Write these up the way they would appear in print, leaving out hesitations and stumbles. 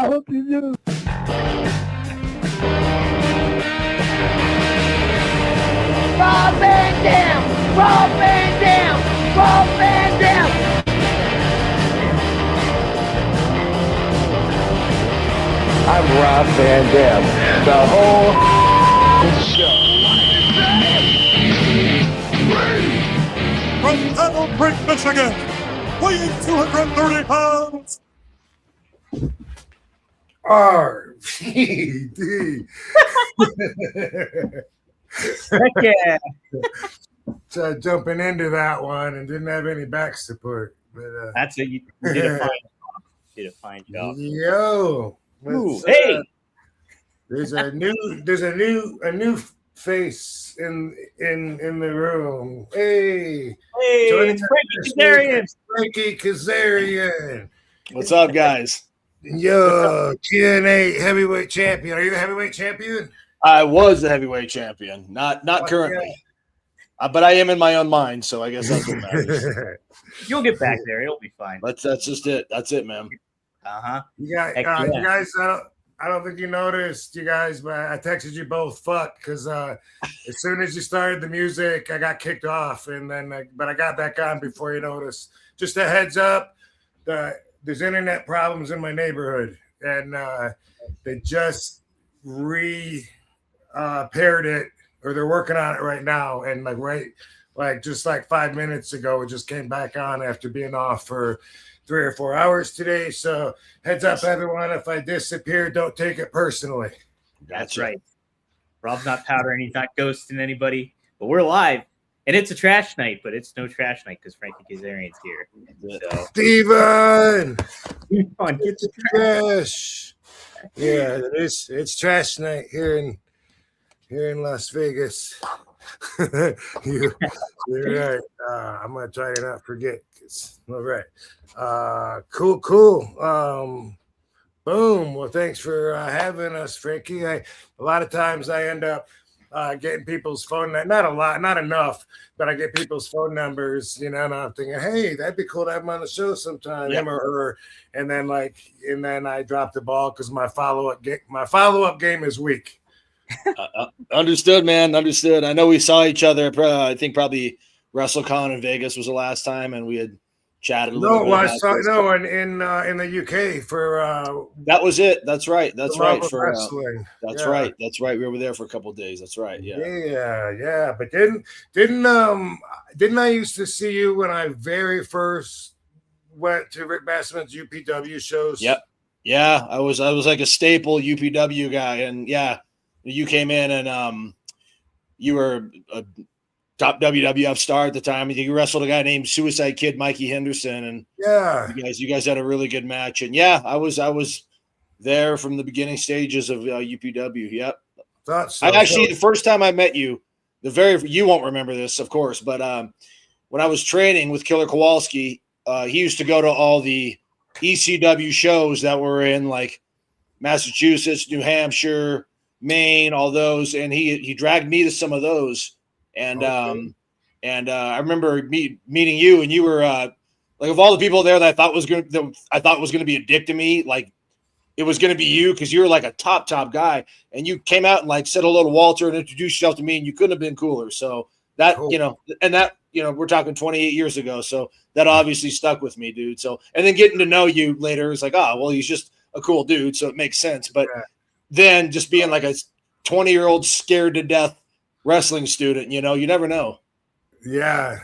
I hope you do. Rob Van Dam! Rob Van Dam! Rob Van Dam! I'm Rob Van Dam. The whole show. From Battle Creek, Michigan, weighing 230 pounds, RVD. Yeah. So jumping into that one and didn't have any back support. But That's it. You did a fine job. Did a fine job. yo, Ooh, hey. there's a new face in the room. Hey, Hey, joining it's us Frankie this Kazarian. week is Frankie Kazarian. What's up, guys? Yo, TNA heavyweight champion. Are you a heavyweight champion? I was the heavyweight champion, not currently, but I am in my own mind. So I guess that's what matters. You'll get back there. It'll be fine. That's just it. That's it, man. You guys, you guys. I don't think you noticed, you guys, but I texted you both. Fuck, because as soon as you started the music, I got kicked off, and then but I got back on before you noticed. Just a heads up, there's internet problems in my neighborhood, and they just paired it, or they're working on it right now, and just 5 minutes ago, it just came back on after being off for 3 or 4 hours today. So heads up, everyone, if I disappear, don't take it personally. That's right. Rob's not powdering. He's not ghosting anybody. But we're live. And it's a trash night, but it's no trash night because Frankie Kazarian's here. So. Steven! Come on, get the trash. Yeah, it's trash night here in Las Vegas. You're right. I'm gonna try to not forget. All right. Cool. Boom. Well, thanks for having us, Frankie. A lot of times I end up getting people's phone. Not a lot, not enough, but I get people's phone numbers, and I'm thinking, hey, that'd be cool to have him on the show sometime, him or her. And then I drop the ball because my follow up game is weak. Understood, man. Understood. I know we saw each other. I think probably WrestleCon in Vegas was the last time, and we had chatted a little bit. In the UK for that was it. That's right. That's right. For wrestling. That's right. That's right. We were there for a couple of days. That's right. Yeah. Yeah. But didn't I used to see you when I very first went to Rick Bassman's UPW shows? Yep. Yeah. I was like a staple UPW guy, and yeah, you came in and you were a top WWF star at the time. I think you wrestled a guy named Suicide Kid, Mikey Henderson, and you guys had a really good match. And yeah, I was there from the beginning stages of UPW. Yep. Thought so. The first time I met you, you won't remember this, of course, but when I was training with Killer Kowalski, he used to go to all the ECW shows that were in like Massachusetts, New Hampshire, Maine, all those, and he dragged me to some of those. And I remember meeting you, and you were like, of all the people there that I thought was going to be a dick to me, like it was going to be you, because you were like a top guy, and you came out and like said hello to Walter and introduced yourself to me, and you couldn't have been cooler. So that we're talking 28 years ago, so that obviously stuck with me, dude. So, and then getting to know you later is like, oh well, he's just a cool dude, so it makes sense. But then just being like a 20-year-old scared to death wrestling student, you never know. Yeah,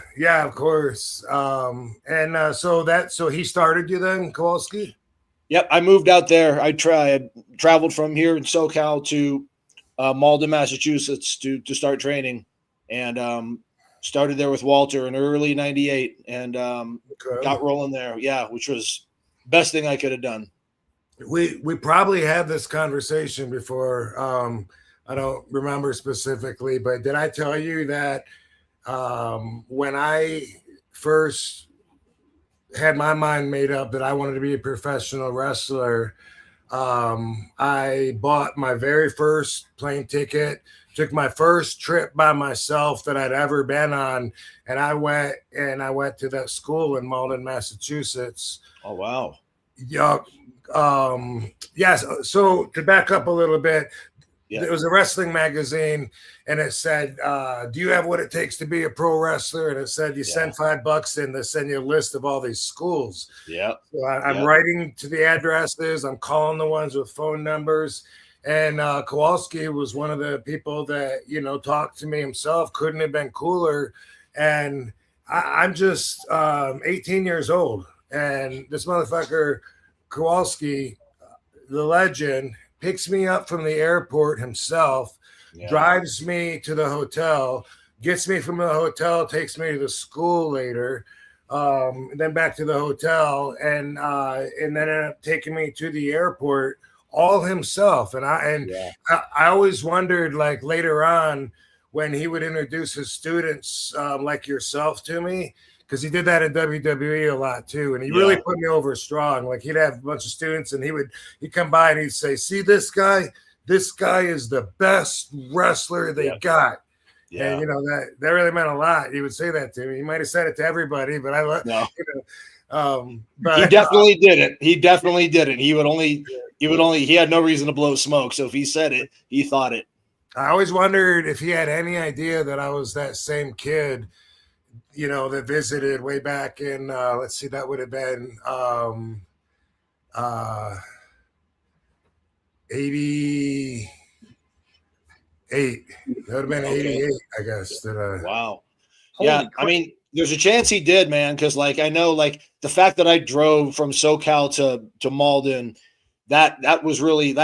of course. So he started you then, Kowalski? Yep, I moved out there. I traveled from here in SoCal to Malden, Massachusetts to start training, and started there with Walter in early '98, and got rolling there. Yeah, which was best thing I could have done. We probably had this conversation before. I don't remember specifically, but did I tell you that when I first had my mind made up that I wanted to be a professional wrestler, I bought my very first plane ticket, took my first trip by myself that I'd ever been on, and I went to that school in Malden, Massachusetts. Oh, wow. Yeah, yes. So to back up a little bit, Yeah. it was a wrestling magazine, and it said, "Do you have what it takes to be a pro wrestler?" And it said, "You send $5 in, they send you a list of all these schools." Yeah. So I'm Yep. writing to the addresses. I'm calling the ones with phone numbers. And Kowalski was one of the people that, talked to me himself. Couldn't have been cooler. And I'm just 18 years old. And this motherfucker, Kowalski, the legend, picks me up from the airport himself, drives me to the hotel, gets me from the hotel, takes me to the school later, then back to the hotel, and then ended up taking me to the airport all himself. And I always wondered, like, later on when he would introduce his students like yourself to me, because he did that in WWE a lot too, and he really put me over strong. Like, he'd have a bunch of students, and he'd come by and he'd say, "See this guy? This guy is the best wrestler they got." Yeah. And that really meant a lot. He would say that to me. He might have said it to everybody, but I love. No. But he definitely didn't. He definitely didn't. He had no reason to blow smoke. So if he said it, he thought it. I always wondered if he had any idea that I was that same kid, that visited way back in, let's see, that would have been 88. That would have been 88, I guess. Wow. Holy Yeah, crap. I mean, there's a chance he did, man, because I know the fact that I drove from SoCal to Malden, that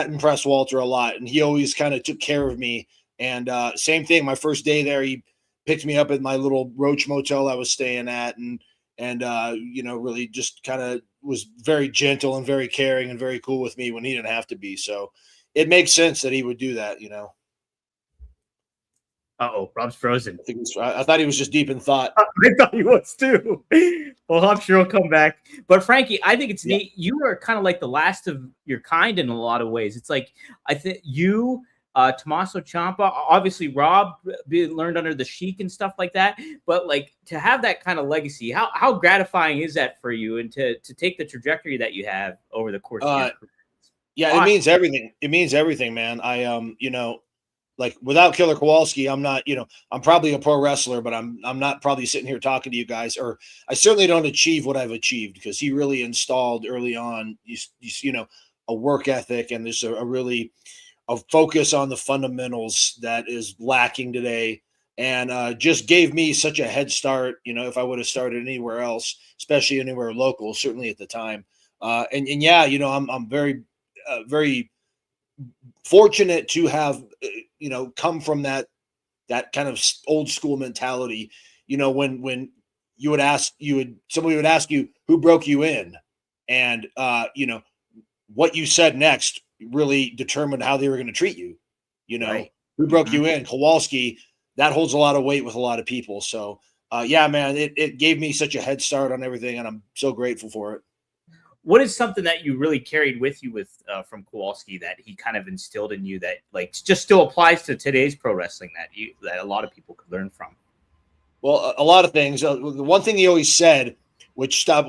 impressed Walter a lot, and he always kind of took care of me. And same thing, my first day there, he picked me up at my little Roach Motel I was staying at, and really just kind of was very gentle and very caring and very cool with me when he didn't have to be. So it makes sense that he would do that, Uh-oh, Rob's frozen. I thought he was just deep in thought. I thought he was too. Well, I'm sure he'll come back. But Frankie, I think it's neat. You are kind of like the last of your kind in a lot of ways. It's like, I think you, Tommaso Ciampa, obviously Rob learned under the Sheik and stuff like that. But like, to have that kind of legacy, how gratifying is that for you, and to take the trajectory that you have over the course of your career? Yeah, it means everything. It means everything, man. Like, without Killer Kowalski, I'm not, I'm probably a pro wrestler, but I'm not probably sitting here talking to you guys, or I certainly don't achieve what I've achieved, because he really installed early on, a work ethic, and there's a focus on the fundamentals that is lacking today, and just gave me such a head start, if I would have started anywhere else, especially anywhere local, certainly at the time. I'm very, very fortunate to have, come from that kind of old school mentality, when somebody would ask you who broke you in, and, what you said next really determined how they were going to treat you, Right. Who broke you in. Kowalski, that holds a lot of weight with a lot of people. So, man, it gave me such a head start on everything, and I'm so grateful for it. What is something that you really carried with you from Kowalski that he kind of instilled in you that just still applies to today's pro wrestling that a lot of people could learn from? Well, a lot of things. The one thing he always said, which stuck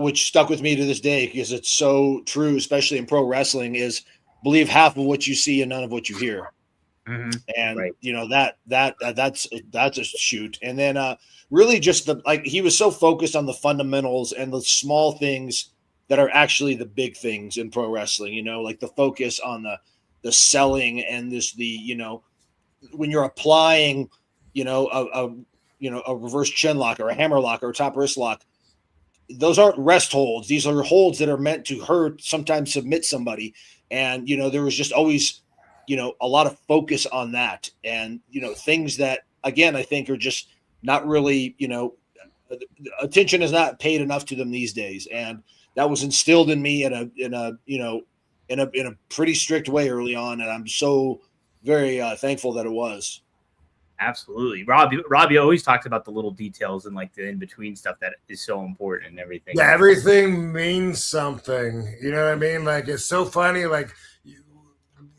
with me to this day, because it's so true, especially in pro wrestling, is believe half of what you see and none of what you hear. Mm-hmm. And right. that's a shoot. And then really just he was so focused on the fundamentals and the small things that are actually the big things in pro wrestling, like the focus on the selling, and when you're applying, a reverse chin lock or a hammer lock or a top wrist lock, those aren't rest holds. These are holds that are meant to hurt, sometimes submit somebody. And, there was just always, a lot of focus on that, and, things that, again, I think are just not really, attention is not paid enough to them these days. And that was instilled in me in a pretty strict way early on, and I'm so very thankful that it was. Absolutely, Rob, you always talks about the little details and like the in between stuff that is so important and everything. Yeah, everything means something. You know what I mean? Like, it's so funny. Like,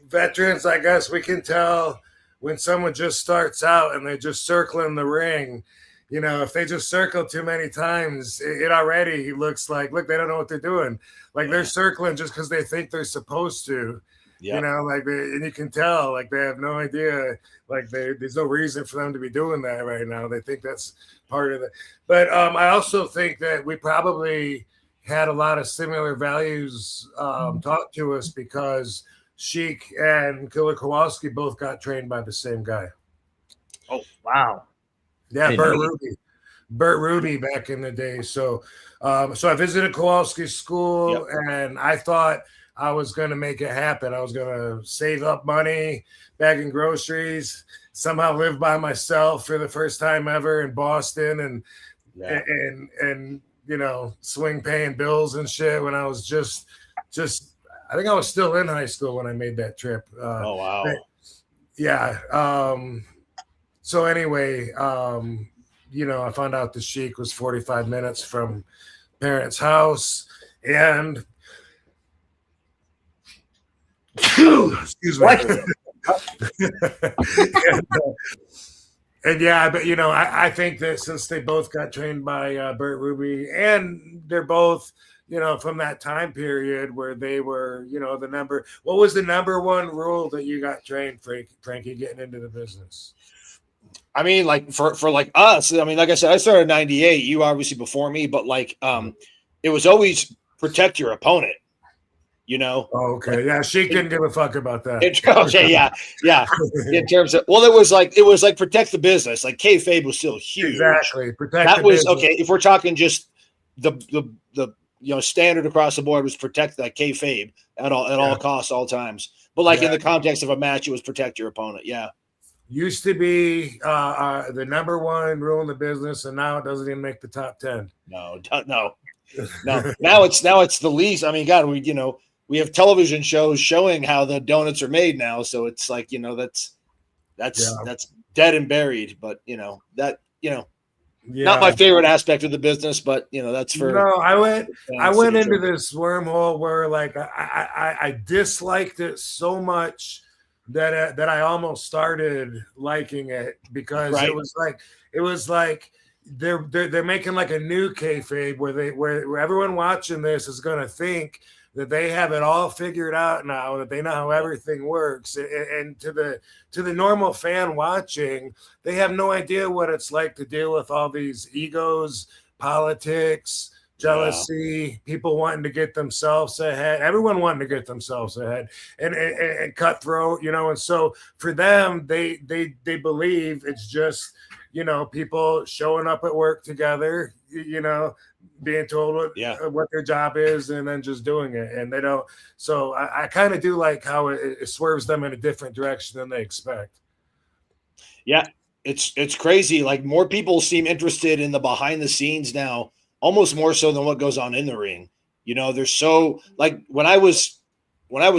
veterans, I guess we can tell when someone just starts out and they're just circling the ring. you know, if they just circle too many times, it already looks like, look, they don't know what they're doing. Like they're circling just because they think they're supposed to. You know, like and you can tell, like they have no idea, like there's no reason for them to be doing that right now. They think that's part of it. But I also think that we probably had a lot of similar values taught to us because Sheik and Killer Kowalski both got trained by the same guy. Oh, wow. Yeah, Burt Ruby back in the day. So I visited Kowalski's school and I thought I was going to make it happen. I was going to save up money, bagging groceries, somehow live by myself for the first time ever in Boston and you know, swing paying bills and shit when I was just I think I was still in high school when I made that trip. Oh, wow. Yeah. So anyway, you know, I found out the Sheik was 45 minutes from parents' house and excuse me. and yeah, but you know, I think that since they both got trained by Burt Ruby, and they're both, you know, from that time period where they were, you know, what was the number one rule that you got trained, Frankie, getting into the business? I mean, like for like us, I mean, like I said, I started in 98, you obviously before me, but like it was always protect your opponent. You know. Oh, okay. Yeah, Sheik didn't give a fuck about that. Okay. Yeah. In terms of, well, it was like protect the business. Like kayfabe was still huge. Exactly. Protect. That the was business. okay. If we're talking just the you know standard across the board was protect that kayfabe at all costs, all times. But like in the context of a match, it was protect your opponent. Yeah. Used to be the number one rule in the business, and now it doesn't even make the top 10. No. Now it's the least. I mean, God, we have television shows showing how the donuts are made now. So it's like, you know, that's dead and buried, but you know, that, you know, not my favorite aspect of the business, but you know, that's for, no, I went into this wormhole where like, I disliked it so much that I almost started liking it because it was like they're making like a new kayfabe where everyone watching this is going to think that they have it all figured out now, that they know how everything works. And to the normal fan watching, they have no idea what it's like to deal with all these egos, politics, jealousy, people wanting to get themselves ahead, everyone wanting to get themselves ahead and cutthroat, you know. And so for them, they believe it's just, you know, people showing up at work together, you know, being told what their job is and then just doing it. And they don't. So I kind of do like how it swerves them in a different direction than they expect. Yeah, it's crazy. Like more people seem interested in the behind the scenes now, almost more so than what goes on in the ring. You know, there's so like when I was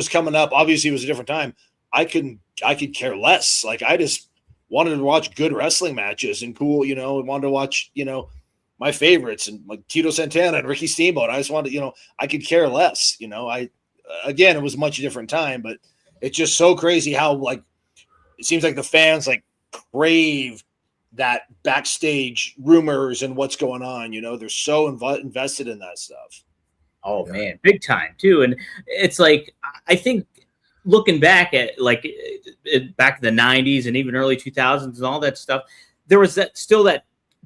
coming up, obviously it was a different time. I could care less. Like I just wanted to watch good wrestling matches and cool, you know, and wanted to watch, you know, my favorites and like Tito Santana and Ricky Steamboat. I just wanted, you know, I could care less, you know. Again, it was a much different time, but it's just so crazy how like it seems like the fans like crave that backstage rumors and what's going on. You know, they're so invested in that stuff. Oh man, big time too. And it's like I think looking back at like back in the 90s and even early 2000s and all that stuff, there was that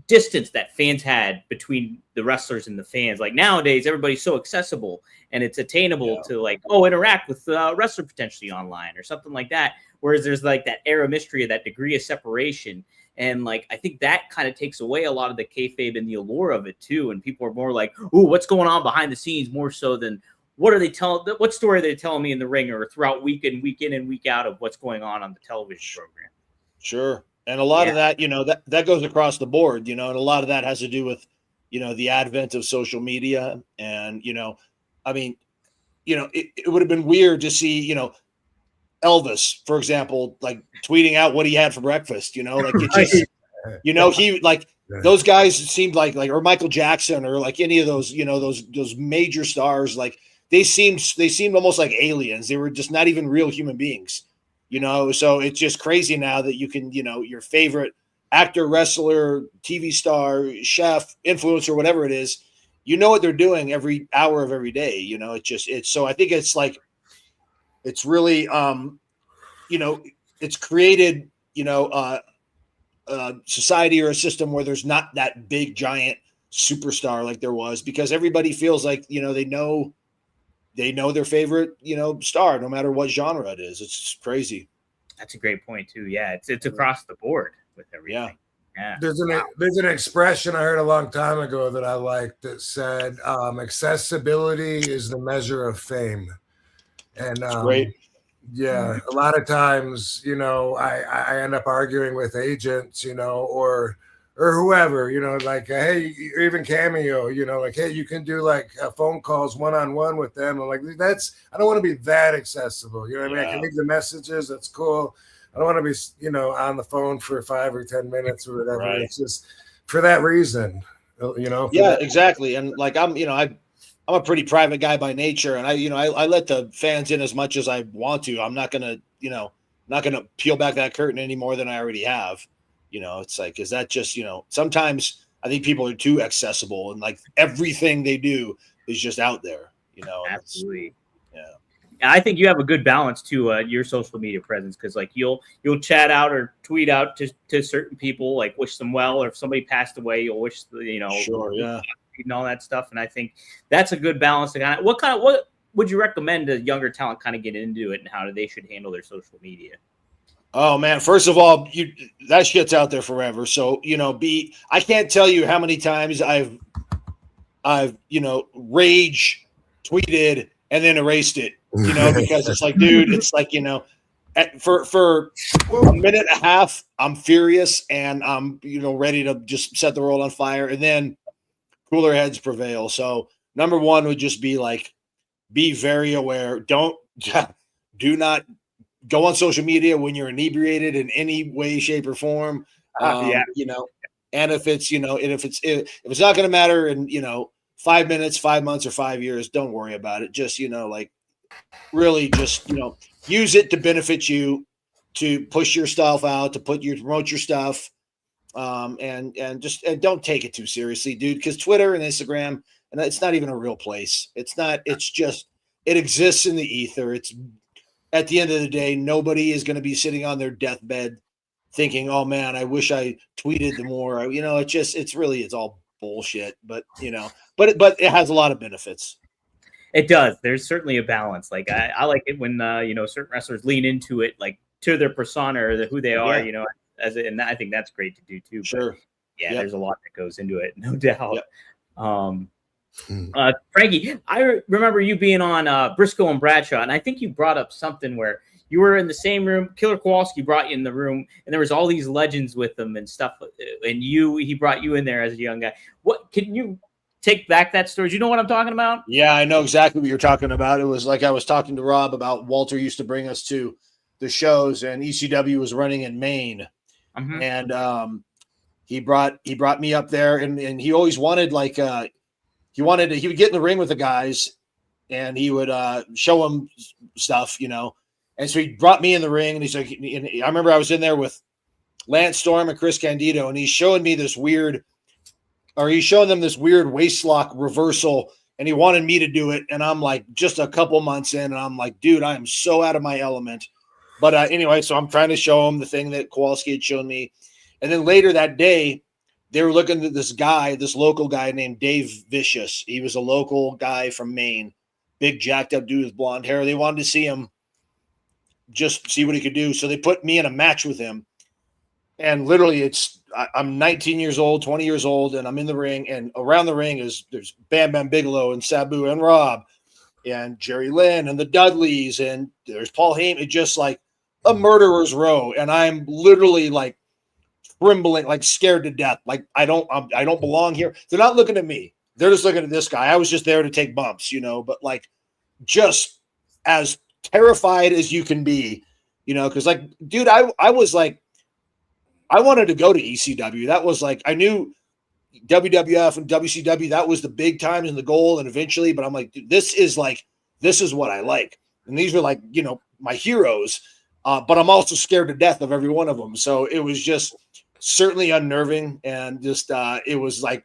distance that fans had between the wrestlers and the fans. Like nowadays, everybody's so accessible and it's attainable to like, interact with the wrestler potentially online or something like that. Whereas there's like that air of mystery, that degree of separation. And like, I think that kind of takes away a lot of the kayfabe and the allure of it too. And people are more like, ooh, what's going on behind the scenes more so than what story are they telling me in the ring or throughout week in and week out of what's going on the television program. Sure. And a lot of that, you know, that goes across the board, you know, and a lot of that has to do with, you know, the advent of social media. And, you know, I mean, you know, it would have been weird to see, you know, Elvis, for example, like tweeting out what he had for breakfast, you know, like it just, you know, he like those guys seemed like, or Michael Jackson or like any of those, you know, those major stars, like they seemed almost like aliens. They were just not even real human beings. You know, so it's just crazy now that you can, you know, your favorite actor, wrestler, TV star, chef, influencer, whatever it is, you know what they're doing every hour of every day. You know, it's so I think it's like, it's really, you know, it's created, you know, society or a system where there's not that big giant superstar like there was, because everybody feels like, you know, they know their favorite, you know, star, no matter what genre it is. It's crazy. That's a great point too. Yeah, it's across the board with everything. Yeah. There's an expression I heard a long time ago that I liked that said, accessibility is the measure of fame. And great. Yeah, a lot of times, you know, I end up arguing with agents, you know, or whoever, you know, like, hey, even Cameo, you know, like, hey, you can do like phone calls one-on-one with them. I'm like, I don't want to be that accessible. You know what I mean? I can leave the messages. That's cool. I don't want to be, you know, on the phone for 5 or 10 minutes or whatever. Right. It's just for that reason, you know? Yeah, exactly. And like, I'm a pretty private guy by nature, and I let the fans in as much as I want to. I'm not gonna, you know, peel back that curtain any more than I already have. You know, it's like, is that just, you know, sometimes I think people are too accessible and like everything they do is just out there, you know. Absolutely. Yeah. I think you have a good balance to your social media presence, because like you'll chat out or tweet out to certain people, like wish them well, or if somebody passed away, you'll wish, you know, sure, yeah, and all that stuff. And I think that's a good balance to kind of what would you recommend to younger talent kind of get into it, and how they should handle their social media? Oh man, first of all, that shit's out there forever. So, you know, I can't tell you how many times I've you know, rage tweeted and then erased it, you know, because it's like, dude, it's like, you know, for a minute and a half, I'm furious and I'm, you know, ready to just set the world on fire, and then cooler heads prevail. So number one would just be like, be very aware. Do not go on social media when you're inebriated in any way, shape, or form. You know, and if it's, you know, and if it's not going to matter in, you know, 5 minutes, 5 months, or 5 years, don't worry about it. Just, you know, like really just, you know, use it to benefit you, to push your stuff out, to promote your stuff. And don't take it too seriously, dude, because Twitter and Instagram, and it's not even a real place. It's not, it's just, it exists in the ether. It's, at the end of the day, nobody is going to be sitting on their deathbed thinking, oh man, I wish I tweeted more. You know, it's all bullshit, but you know, but it has a lot of benefits. It does. There's certainly a balance. Like I like it when, you know, certain wrestlers lean into it, like to their persona or who they are, you know, and I think that's great to do too. Sure. But yeah, there's a lot that goes into it, no doubt. Frankie, I remember you being on Briscoe and Bradshaw, and I think you brought up something where you were in the same room. Killer Kowalski brought you in the room, and there was all these legends with them and stuff. And he brought you in there as a young guy. What can you take back that story? Do you know what I'm talking about? Yeah, I know exactly what you're talking about. It was like I was talking to Rob about Walter used to bring us to the shows, and ECW was running in Maine, and he brought me up there, and he always wanted like he would get in the ring with the guys and he would show them stuff, you know. And so he brought me in the ring, and he's like, and I remember I was in there with Lance Storm and Chris Candido, and he's showing them this weird waist lock reversal, and he wanted me to do it. And I'm like, just a couple months in, and I'm like, dude, I am so out of my element. But anyway, so I'm trying to show him the thing that Kowalski had shown me. And then later that day, they were looking at this local guy named Dave Vicious. He was a local guy from Maine, big jacked up dude with blonde hair. They wanted to see him, just see what he could do. So they put me in a match with him. And literally I'm 19 years old, 20 years old, and I'm in the ring, and around the ring there's Bam Bam Bigelow and Sabu and Rob and Jerry Lynn and the Dudleys, and there's Paul Heyman. It's just like a murderer's row. And I'm literally like trembling, like scared to death. Like I don't belong here. They're not looking at me. They're just looking at this guy. I was just there to take bumps, you know, but like just as terrified as you can be, you know, because like, dude, I was like, I wanted to go to ECW. That was like, I knew WWF and WCW, that was the big times and the goal. And eventually, but I'm like, dude, this is what I like. And these were like, you know, my heroes. But I'm also scared to death of every one of them. So it was just certainly unnerving, and just it was like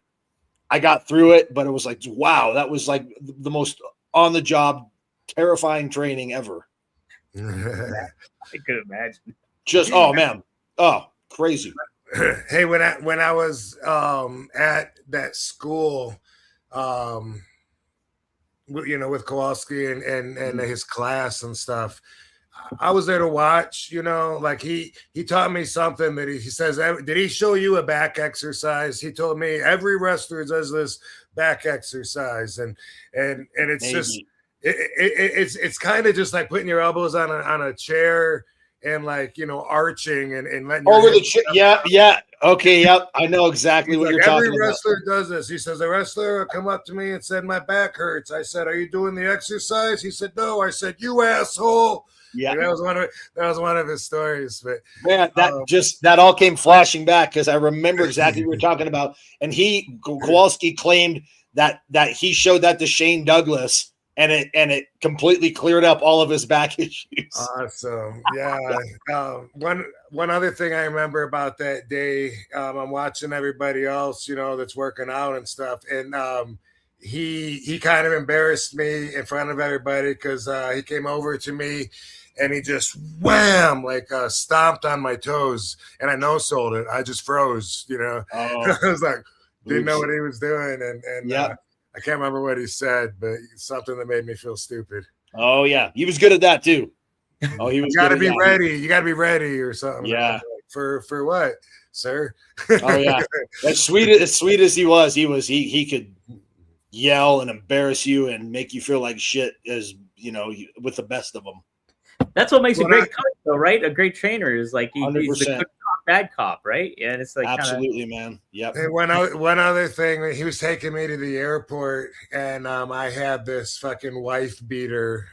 I got through it, but it was like, wow, that was like the most on the job terrifying training ever. I could imagine. Just oh man, oh crazy. Hey, when I was at that school, with Kowalski and his class and stuff, I was there to watch. Like he taught me something that he says. Did he show you a back exercise? He told me every wrestler does this back exercise, and it's Maybe. just it's kind of just like putting your elbows on a chair and like arching and letting Over your the hips yeah. Okay, yep. I know exactly He's what like, you're talking every about. wrestler does this. He says, a wrestler come up to me and said, my back hurts. I said, are you doing the exercise? He said, no. I said, you asshole. Yeah, And that was one of his stories. But man, that all came flashing back because I remember exactly what we were talking about. And Kowalski claimed that he showed that to Shane Douglas, and it completely cleared up all of his back issues. Awesome. Yeah. One other thing I remember about that day, I'm watching everybody else, that's working out and stuff. And he kind of embarrassed me in front of everybody because he came over to me and he just wham, like stomped on my toes, and I no-sold it. I just froze, Oh, I was like, didn't know what he was doing. And I can't remember what he said, but something that made me feel stupid. Oh yeah, he was good at that too. Oh, he was. You got to be ready. You got to be ready, or something. Yeah. Like, for what, sir? Oh yeah. As sweet as he was, he could yell and embarrass you and make you feel like shit, as with the best of them. That's what makes a great coach, though, right? A great trainer is like he's the 100%. good cop, bad cop, right? Yeah, and it's like Absolutely, man. Yep. And one other thing, he was taking me to the airport, and I had this fucking wife beater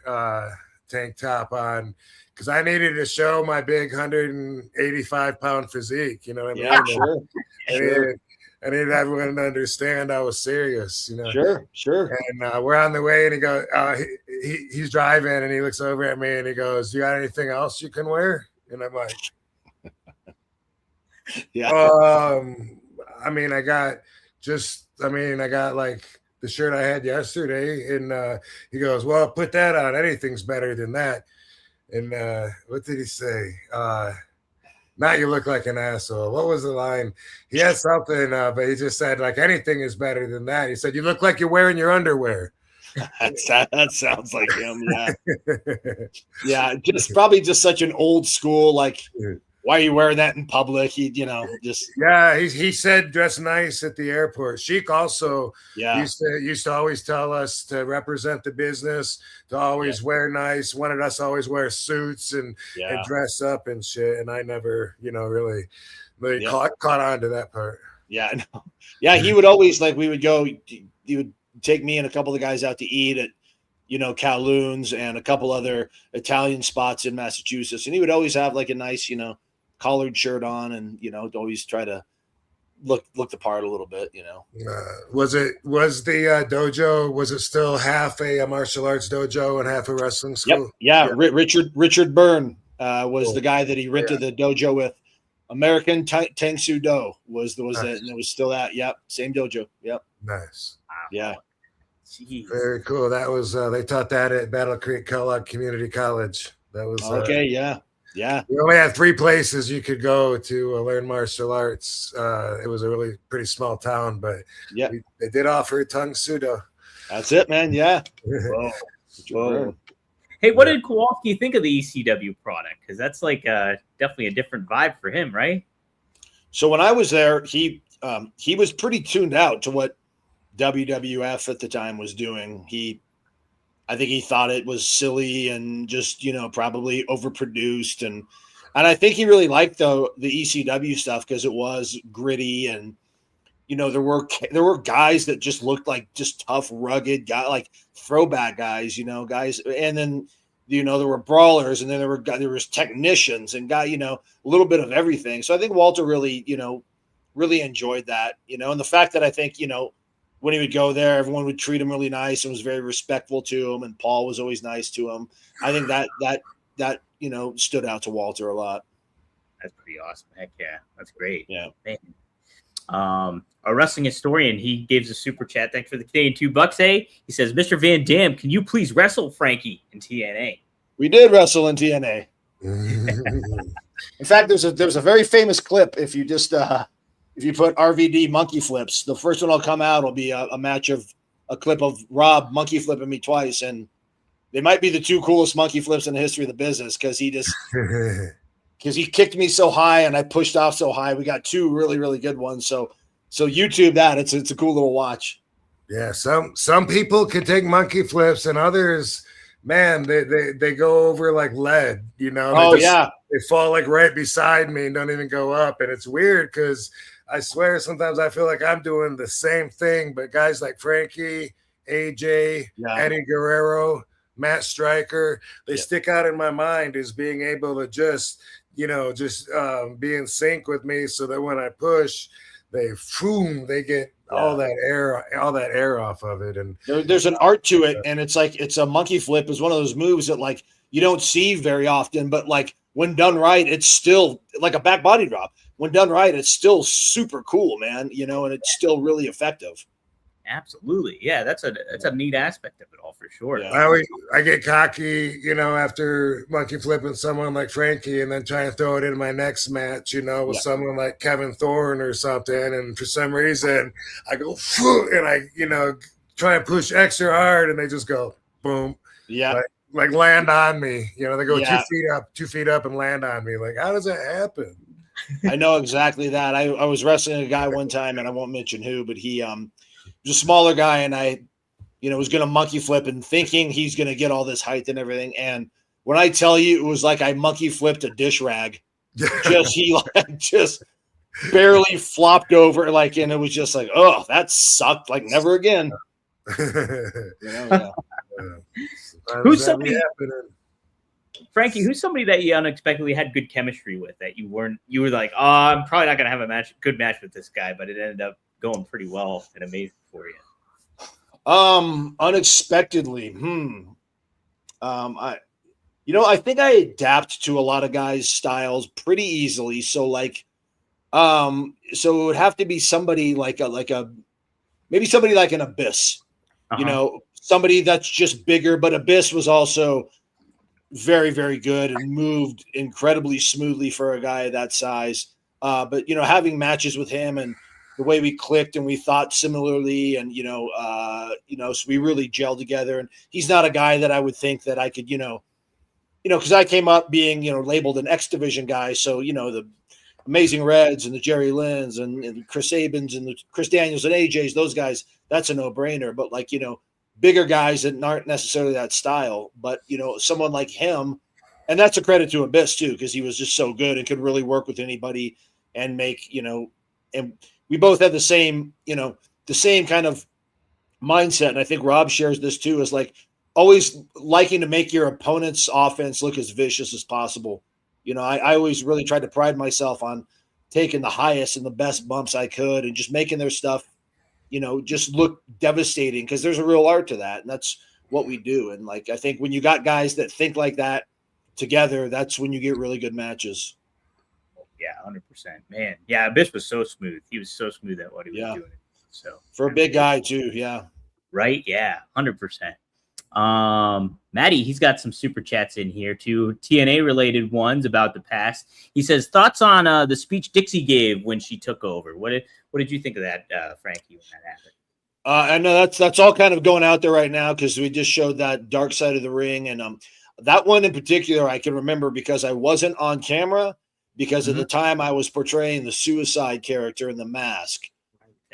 tank top on because I needed to show my big 185-pound physique. You know what I mean? Yeah, sure. I needed everyone to understand I was serious. Sure. And we're on the way, and he goes, he's driving, and he looks over at me, and he goes, "You got anything else you can wear?" And I'm like, yeah. I got like the shirt I had yesterday, and he goes, "Well, put that on. Anything's better than that." And what did he say? Not you look like an asshole. What was the line? He had something, but he just said like anything is better than that. He said, "You look like you're wearing your underwear." That sounds like him. Yeah. Yeah. Probably just such an old school, like, why are you wearing that in public? Yeah, he said dress nice at the airport. Sheik also used to always tell us to represent the business, to always wear nice, wanted us to always wear suits and dress up and shit. And I never, really caught on to that part. Yeah, no. Yeah, he would always, like, we would go, he would take me and a couple of the guys out to eat at Kowloon's and a couple other Italian spots in Massachusetts, and he would always have like a nice collared shirt on, and always try to look the part a little bit. Was the dojo, was it still half a martial arts dojo and half a wrestling school? Yep. Yeah. Richard Byrne was the guy that he rented the dojo with. American Tang Soo Do was nice. it, and it was still that. Yep, same dojo. Yep. Nice. Yeah. Jeez. Very cool. That was they taught that at Battle Creek Kellogg Community College. That was okay. Yeah. We only had 3 places you could go to learn martial arts. It was a really pretty small town, but they did offer Tang Soo Do. That's it, man. Yeah. Whoa. Hey, what did Kowalski think of the ECW product? Because that's like definitely a different vibe for him, right? So when I was there, he was pretty tuned out to what WWF at the time was doing. I think he thought it was silly and just, probably overproduced. And I think he really liked the ECW stuff because it was gritty, and, there were guys that just looked like just tough, rugged guys, like throwback guys, guys. And then, there were brawlers, and then there was technicians and a little bit of everything. So I think Walter really, really enjoyed that, and the fact that I think, when he would go there, everyone would treat him really nice and was very respectful to him. And Paul was always nice to him. I think that stood out to Walter a lot. That's pretty awesome. Heck yeah, that's great. Yeah. Man. A wrestling historian, he gives a super chat. Thanks for the Canadian $2. He says, Mr. Van Dam, can you please wrestle Frankie in TNA? We did wrestle in TNA. In fact, there's a very famous clip. If you just if you put RVD monkey flips, the first one will come out will be a match of a clip of Rob monkey flipping me twice, and they might be the two coolest monkey flips in the history of the business because he kicked me so high and I pushed off so high. We got two really, really good ones. So YouTube that. It's a cool little watch. Yeah, some people can take monkey flips and others, man, they go over like lead, you know. They fall like right beside me and don't even go up. And it's weird because I swear sometimes I feel like I'm doing the same thing, but guys like Frankie, AJ, Eddie Guerrero, Matt Stryker, they stick out in my mind as being able to just be in sync with me so that when I push, they get all that air off of it. And there's an art to it, and it's a monkey flip is one of those moves that like you don't see very often, but like when done right, it's still like a back body drop. When done right, it's still super cool, man, you know, and it's still really effective. Absolutely. Yeah, that's a neat aspect of it all for sure. Yeah. I get cocky, you know, after monkey flipping someone like Frankie and then try and throw it in my next match, you know, with someone like Kevin Thorne or something. And for some reason I go, and I, you know, try and push extra hard and they just go, boom. Yeah. Like land on me. You know, they go 2 feet up and land on me. Like, how does that happen? I know exactly that. I was wrestling a guy one time, and I won't mention who, but he was a smaller guy, and I, you know, was going to monkey flip and thinking he's going to get all this height and everything. And when I tell you, it was like I monkey flipped a dish rag. Just barely flopped over, like, and it was just like, oh, that sucked. Like, never again. Who's somebody, Frankie, who's somebody that you unexpectedly had good chemistry with that you were like, oh, I'm probably not going to have a good match with this guy, but it ended up going pretty well and amazing for you? Unexpectedly. I think I adapt to a lot of guys' styles pretty easily. So like, so it would have to be somebody maybe somebody like an Abyss, you know, somebody that's just bigger, but Abyss was also very, very good and moved incredibly smoothly for a guy that size. But, you know, having matches with him and the way we clicked and we thought similarly and, so we really gelled together. And he's not a guy that I would think that I could, because I came up being, labeled an X Division guy. So, the Amazing Reds and the Jerry Lynn's and Chris Sabins and the Chris Daniels and AJ's, those guys, that's a no-brainer. But bigger guys that aren't necessarily that style, but someone like him, and that's a credit to Abyss too, because he was just so good and could really work with anybody and make, and we both had the same kind of mindset. And I think Rob shares this too, is like always liking to make your opponent's offense look as vicious as possible. I always really tried to pride myself on taking the highest and the best bumps I could and just making their stuff, just look devastating, because there's a real art to that. And that's what we do. And I think when you got guys that think like that together, that's when you get really good matches. Yeah, 100%, man. Yeah, Abyss was so smooth. He was so smooth at what he was doing. So for a big guy too. Yeah. Right. Yeah. 100%. Maddie, he's got some super chats in here too, TNA related ones about the past. He says thoughts on the speech Dixie gave when she took over. What did you think of that, Frankie, when that happened? I know that's all kind of going out there right now, because we just showed that Dark Side of the Ring, and that one in particular I can remember because I wasn't on camera, because at the time I was portraying the Suicide character in The Mask.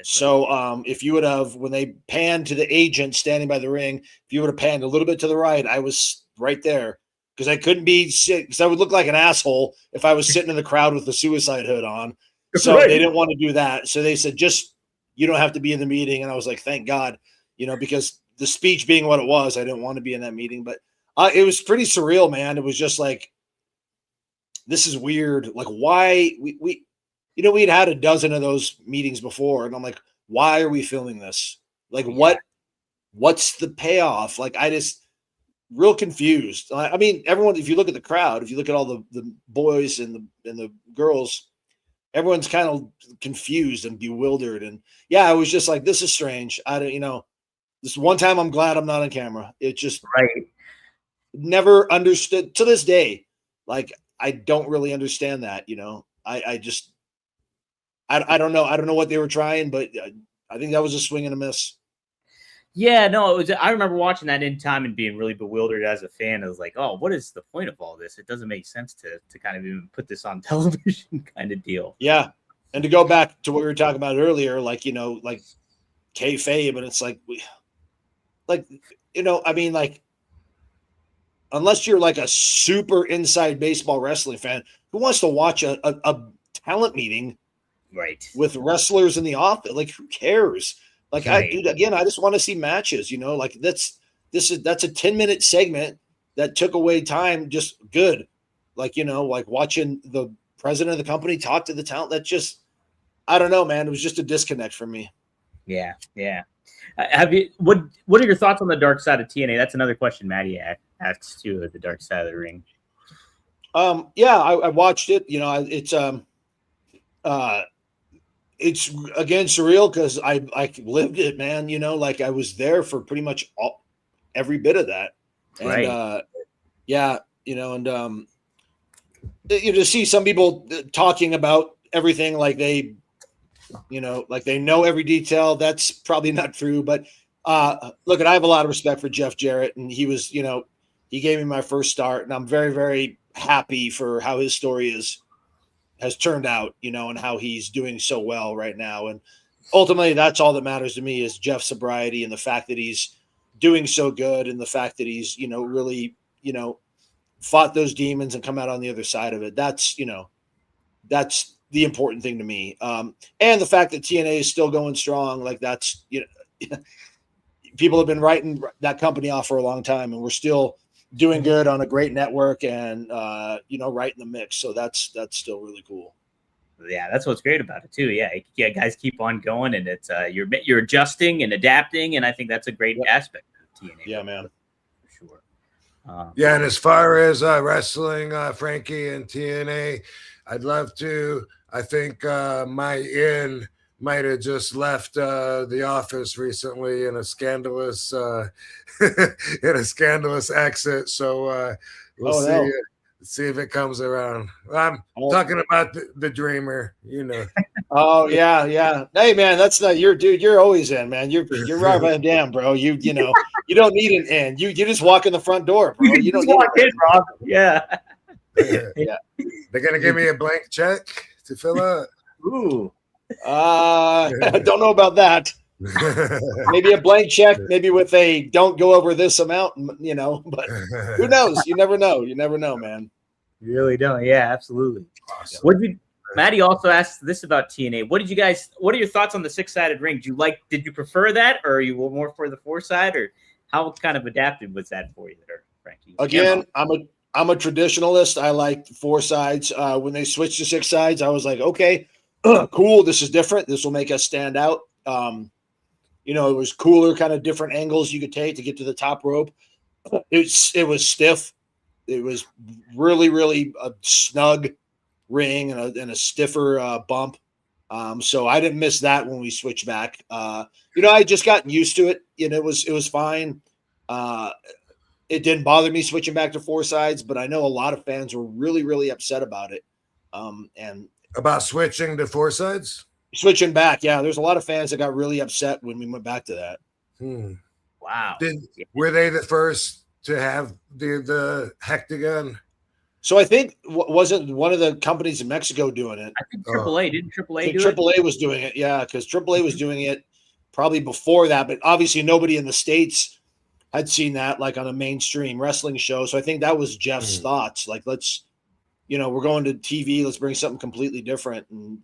So if you would have, when they panned to the agent standing by the ring, if you would have panned a little bit to the right, I was right there, because I couldn't be sick, because I would look like an asshole if I was sitting in the crowd with the Suicide hood on. So they didn't want to do that. So they said, just, you don't have to be in the meeting. And I was like, thank God, because the speech being what it was, I didn't want to be in that meeting. But it was pretty surreal, man. It was just like, this is weird. Like, why we'd had a dozen of those meetings before, and I'm like, why are we filming this? Like, what's the payoff? Like, real confused. I mean, everyone, if you look at the crowd, if you look at all the boys and the girls, everyone's kind of confused and bewildered. And yeah, I was just like, this is strange. I don't, this one time I'm glad I'm not on camera. It just Right. never understood to this day. Like, I don't really understand that, I just, I don't know. I don't know what they were trying, but I think that was a swing and a miss. Yeah, no, it was. I remember watching that in time and being really bewildered as a fan. I was like, "Oh, what is the point of all this? It doesn't make sense to kind of even put this on television," kind of deal. Yeah, and to go back to what we were talking about earlier, like like kayfabe, and it's like I mean, like, unless you're like a super inside baseball wrestling fan, who wants to watch a talent meeting Right. with wrestlers in the office? Like, who cares? Like, Right. I just want to see matches, like that's a 10-minute segment that took away time. Just good. Like, like watching the president of the company talk to the talent. That just, I don't know, man. It was just a disconnect for me. Yeah. Yeah. Have you, what are your thoughts on the dark side of TNA? That's another question Maddie asks too, at the dark side of the ring. Yeah, I watched it. It's again surreal because I lived it, man. Like, I was there for pretty much every bit of that. And Right. yeah, to see some people talking about everything like they know every detail, that's probably not true. But look, I have a lot of respect for Jeff Jarrett, and he was, he gave me my first start, and I'm very, very happy for how his story has turned out, and how he's doing so well right now. And ultimately, that's all that matters to me, is Jeff's sobriety and the fact that he's doing so good, and the fact that he's, really, fought those demons and come out on the other side of it. That's the important thing to me. And the fact that TNA is still going strong, like, that's, people have been writing that company off for a long time, and we're still doing good on a great network and, right in the mix. So that's still really cool. Yeah, that's what's great about it too. Yeah, guys keep on going, and it's you're adjusting and adapting, and I think that's a great aspect of TNA. Yeah, man, for sure. Yeah, and as far as wrestling, Frankie and TNA, I'd love to. I think my in might have just left the office recently in a scandalous exit. So we'll see if it comes around. I'm talking about the Dreamer, Oh yeah. Hey man, that's not your dude. You're always in, man. You're Rob Van Dam, bro. You don't need an in. You just walk in the front door, bro. You don't walk in, Rob. Yeah. Yeah. They're gonna give me a blank check to fill out. Ooh. I don't know about that. Maybe a blank check, maybe with a don't go over this amount, but who knows? You never know. You never know, man. You really don't. Yeah, absolutely. Awesome. Maddie also asked this about TNA. What are your thoughts on the 6-sided ring? Did you prefer that, or are you more for the 4-side, or how kind of adapted was that for you there, Frankie? Again, I'm a traditionalist. I like 4 sides. When they switched to 6 sides, I was like, okay, cool. This is different. This will make us stand out. It was cooler, kind of different angles you could take to get to the top rope. It was stiff. It was really, really a snug ring and a stiffer bump. So I didn't miss that when we switched back. I just gotten used to it. It was fine. It didn't bother me switching back to 4 sides, but I know a lot of fans were really, really upset about it. And about switching to 4 sides? Switching back, yeah. There's a lot of fans that got really upset when we went back to that. Wow. Were they the first to have the hectagon? So I think wasn't one of the companies in Mexico doing it? I think AAA didn't AAA do AAA was doing it, yeah, because AAA was doing it probably before that, but obviously nobody in the States had seen that like on a mainstream wrestling show. So I think that was Jeff's thoughts. Like, let's, we're going to TV, let's bring something completely different. And,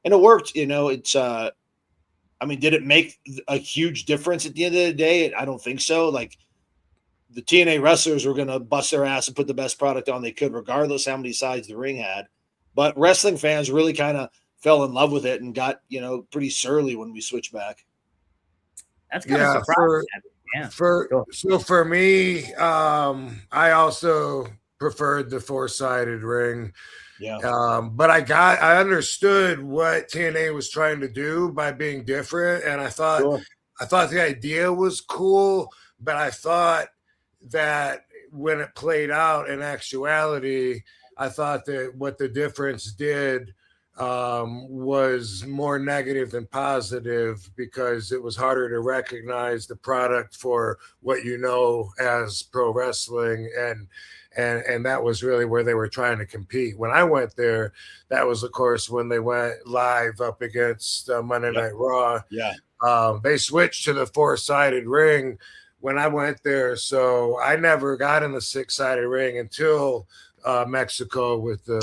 it worked, it's, did it make a huge difference at the end of the day? I don't think so. Like, the TNA wrestlers were going to bust their ass and put the best product on they could, regardless how many sides the ring had. But wrestling fans really kind of fell in love with it and got, pretty surly when we switched back. That's kind of surprising. Yeah. For me, I also preferred the 4-sided ring. Yeah. But I understood what TNA was trying to do by being different, and I thought the idea was cool, but I thought that when it played out in actuality, I thought that what the difference did was more negative than positive, because it was harder to recognize the product for what you know as pro wrestling, and that was really where they were trying to compete. When I went there, that was, of course, when they went live up against Monday Night Raw. Yeah. They switched to the 4-sided ring when I went there, so I never got in the 6-sided ring until Mexico with the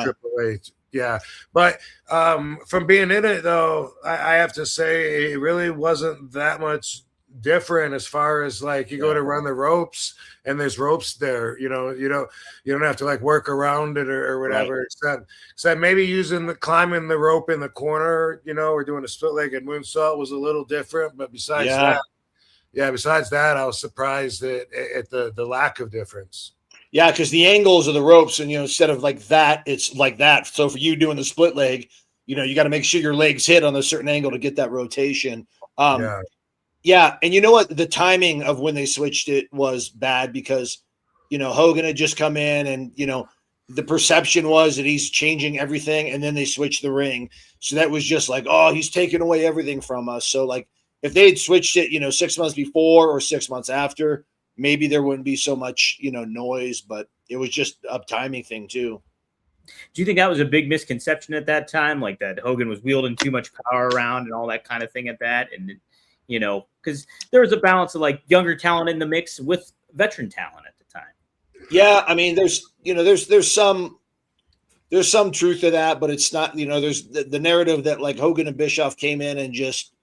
Triple H. Yeah, but from being in it, though, I have to say it really wasn't that much different as far as like you go to run the ropes and there's ropes there. You don't have to like work around it or whatever. Right. Except maybe climbing the rope in the corner, or doing a split-legged moonsault was a little different. But besides that, I was surprised at the lack of difference. Yeah, because the angles of the ropes, and instead of like that, it's like that. So for you doing the split leg, you got to make sure your legs hit on a certain angle to get that rotation. Yeah, and you know what? The timing of when they switched it was bad because, Hogan had just come in, and the perception was that he's changing everything, and then they switched the ring, so that was just like, oh, he's taking away everything from us. So like, if they had switched it, 6 months before or 6 months after, maybe there wouldn't be so much, noise, but it was just a timing thing too. Do you think that was a big misconception at that time? Like that Hogan was wielding too much power around and all that kind of thing at that? And, because there was a balance of like younger talent in the mix with veteran talent at the time. Yeah. I mean, there's some truth to that, but it's not, there's the narrative that like Hogan and Bischoff came in and just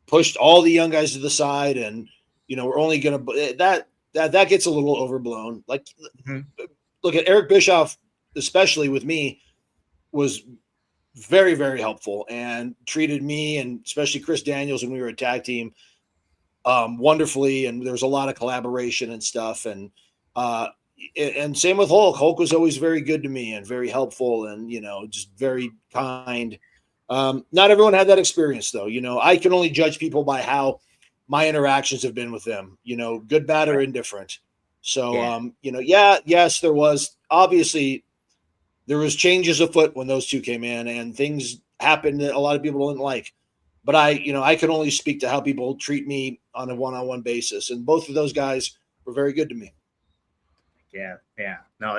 pushed all the young guys to the side, and, we're only going to, that gets a little overblown. Like, look at Eric Bischoff, especially with me, was very, very helpful and treated me and especially Chris Daniels when we were a tag team wonderfully. And there was a lot of collaboration and stuff. And same with Hulk. Hulk was always very good to me and very helpful and, just very kind. Not everyone had that experience though. I can only judge people by how my interactions have been with them, good, bad, or indifferent. So, yes, there was obviously there was changes afoot when those two came in, and things happened that a lot of people didn't like. But I can only speak to how people treat me on a one-on-one basis, and both of those guys were very good to me. Yeah. No,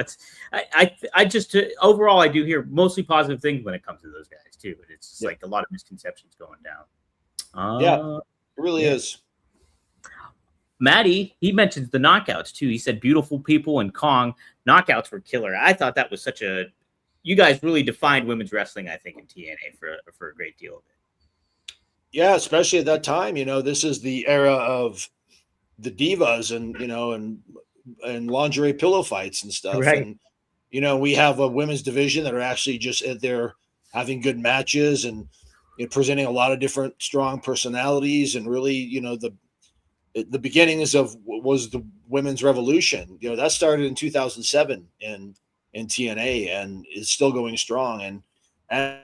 I just overall I do hear mostly positive things when it comes to those guys too. But it's just like a lot of misconceptions going down. It really is. Matty, he mentions the knockouts too. He said Beautiful People and Kong knockouts were killer. I thought that was you guys really defined women's wrestling, I think, in TNA for a great deal of it. Yeah, especially at that time. This is the era of the divas and lingerie pillow fights and stuff. Right. And, we have a women's division that are actually just there having good matches and presenting a lot of different strong personalities, and really, the beginnings was the women's revolution. That started in 2007 in TNA and is still going strong. And